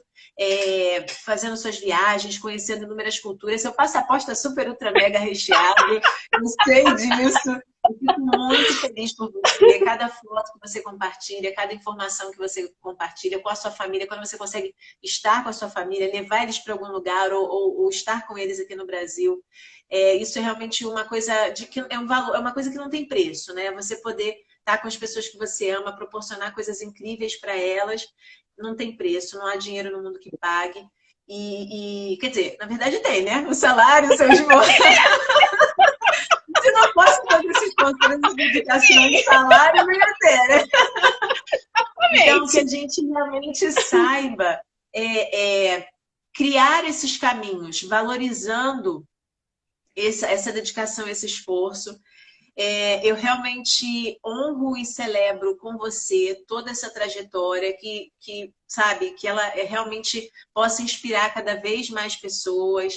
[SPEAKER 1] fazendo suas viagens, conhecendo inúmeras culturas. Seu passaporte está super, ultra, mega recheado. Eu sei disso. Eu fico muito feliz por você. Cada foto que você compartilha, cada informação que você compartilha com a sua família, quando você consegue estar com a sua família, levar eles para algum lugar ou estar com eles aqui no Brasil. Isso é realmente uma coisa de que é um valor, é uma coisa que não tem preço, né? Você poder estar com as pessoas que você ama, proporcionar coisas incríveis para elas, não tem preço, não há dinheiro no mundo que pague. Quer dizer, na verdade tem, né? O salário, o seu esforço. Se não fosse todo esse esforço, todas as dedicações, salário, não ia ter, né? Então, que a gente realmente saiba criar esses caminhos, valorizando essa dedicação, esse esforço. Eu realmente honro e celebro com você toda essa trajetória sabe, que ela realmente possa inspirar cada vez mais pessoas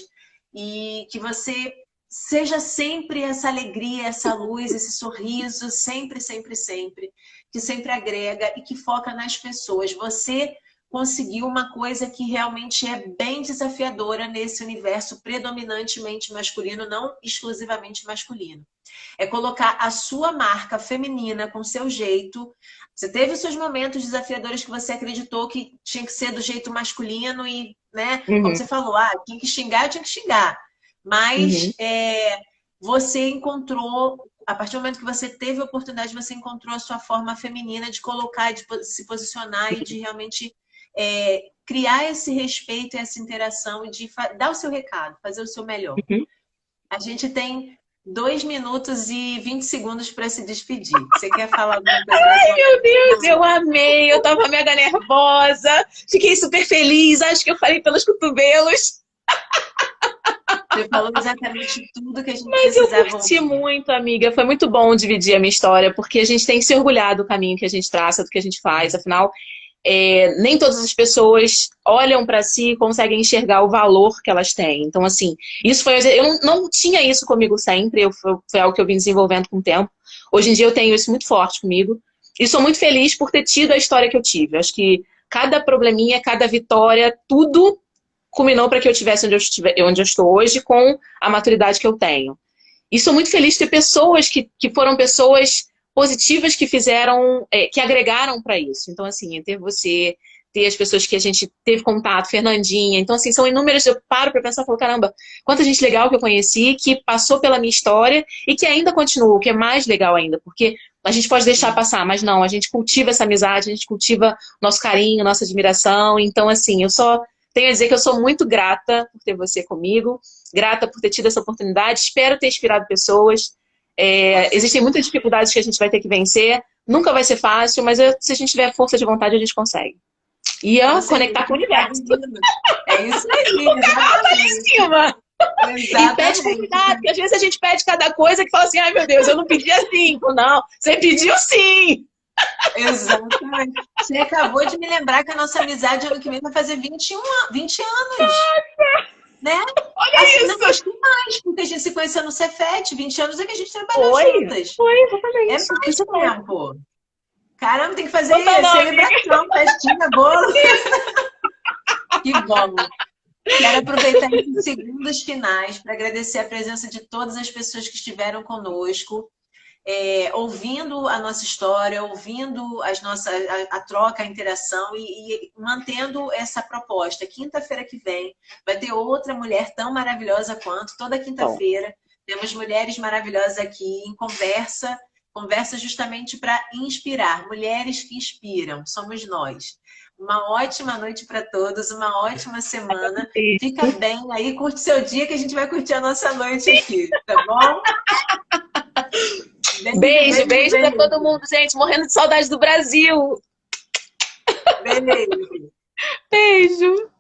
[SPEAKER 1] e que você seja sempre essa alegria, essa luz, esse sorriso, sempre, sempre, sempre, que sempre agrega e que foca nas pessoas. Você conseguiu uma coisa que realmente é bem desafiadora nesse universo predominantemente masculino, não exclusivamente masculino. É colocar a sua marca feminina com seu jeito. Você teve os seus momentos desafiadores que você acreditou que tinha que ser do jeito masculino e, né, como
[SPEAKER 2] Uhum.
[SPEAKER 1] você falou, tinha que xingar, eu tinha que xingar.
[SPEAKER 2] Uhum.
[SPEAKER 1] Mas você encontrou, a partir do momento que você teve a oportunidade, você encontrou a sua forma feminina de colocar, de se posicionar e de realmente criar esse respeito e essa interação e de dar o seu recado, fazer o seu melhor.
[SPEAKER 2] Uhum.
[SPEAKER 1] A gente tem 2 minutos e 20 segundos para se despedir. Você quer falar alguma coisa nesse
[SPEAKER 2] Meu
[SPEAKER 1] momento
[SPEAKER 2] Deus,
[SPEAKER 1] final?
[SPEAKER 2] eu amei, eu tava mega nervosa, fiquei super feliz, acho que eu falei pelos cotovelos.
[SPEAKER 1] Você falou exatamente tudo que a gente
[SPEAKER 2] Mas eu
[SPEAKER 1] precisava
[SPEAKER 2] curti
[SPEAKER 1] ouvir.
[SPEAKER 2] muito, amiga. Foi muito bom dividir a minha história, porque a gente tem que se orgulhar do caminho que a gente traça, do que a gente faz. Afinal, nem todas as pessoas olham para si e conseguem enxergar o valor que elas têm. Então, assim, isso foi. Eu não tinha isso comigo sempre, foi algo que eu vim desenvolvendo com o tempo. Hoje em dia eu tenho isso muito forte comigo. E sou muito feliz por ter tido a história que eu tive. Acho que cada probleminha, cada vitória, tudo culminou para que eu estivesse onde eu estou hoje com a maturidade que eu tenho. E sou muito feliz de ter pessoas que foram pessoas positivas que fizeram, que agregaram para isso. Então, assim, ter você, ter as pessoas que a gente teve contato, Fernandinha. Então, assim, são inúmeras. Eu paro para pensar e falo, caramba, quanta gente legal que eu conheci, que passou pela minha história e que ainda continua, o que é mais legal ainda, porque a gente pode deixar passar, mas não, a gente cultiva essa amizade, a gente cultiva nosso carinho, nossa admiração. Então, assim, eu só tenho a dizer que eu sou muito grata por ter você comigo, grata por ter tido essa oportunidade, espero ter inspirado pessoas. Existem muitas dificuldades que a gente vai ter que vencer, nunca vai ser fácil, mas se a gente tiver força de vontade, a gente consegue. E
[SPEAKER 1] Com certeza,
[SPEAKER 2] conectar com o
[SPEAKER 1] tá
[SPEAKER 2] universo.
[SPEAKER 1] lindo. É isso aí,
[SPEAKER 2] Lá em
[SPEAKER 1] exatamente.
[SPEAKER 2] cima. E pede com
[SPEAKER 1] Exatamente.
[SPEAKER 2] cuidado, porque às vezes a gente pede cada coisa que fala assim, ai meu Deus, eu não pedi assim. Não, você pediu sim.
[SPEAKER 1] Exatamente. Você acabou de me lembrar que a nossa amizade ano que vem vai fazer 20 anos, né? Assim,
[SPEAKER 2] Olha
[SPEAKER 1] não,
[SPEAKER 2] isso.
[SPEAKER 1] acho que mais, porque a gente se conheceu no Cefet, 20 anos é que a gente trabalhou
[SPEAKER 2] Foi,
[SPEAKER 1] juntas.
[SPEAKER 2] foi
[SPEAKER 1] É
[SPEAKER 2] exatamente.
[SPEAKER 1] mais
[SPEAKER 2] Isso mesmo.
[SPEAKER 1] tempo. Caramba, tem que fazer
[SPEAKER 2] Então tá bom, amiga.
[SPEAKER 1] celebração, festinha, bolo. Que bom. Quero aproveitar esses segundos finais para agradecer a presença de todas as pessoas que estiveram conosco. ouvindo a nossa história, ouvindo a troca, a interação e mantendo essa proposta. Quinta-feira que vem vai ter outra mulher tão maravilhosa quanto, toda
[SPEAKER 2] Bom,
[SPEAKER 1] quinta-feira. Temos mulheres maravilhosas aqui em conversa, conversa justamente para inspirar, mulheres que inspiram, somos nós. Uma ótima noite para todos, uma ótima semana. Fica bem aí, curte seu dia que a gente vai curtir a nossa noite aqui, tá bom? Beijo,
[SPEAKER 2] beijo,
[SPEAKER 1] beijo,
[SPEAKER 2] beijo pra todo
[SPEAKER 1] beijo.
[SPEAKER 2] mundo, gente. Morrendo de saudade do Brasil.
[SPEAKER 1] Beijo.
[SPEAKER 2] Beijo.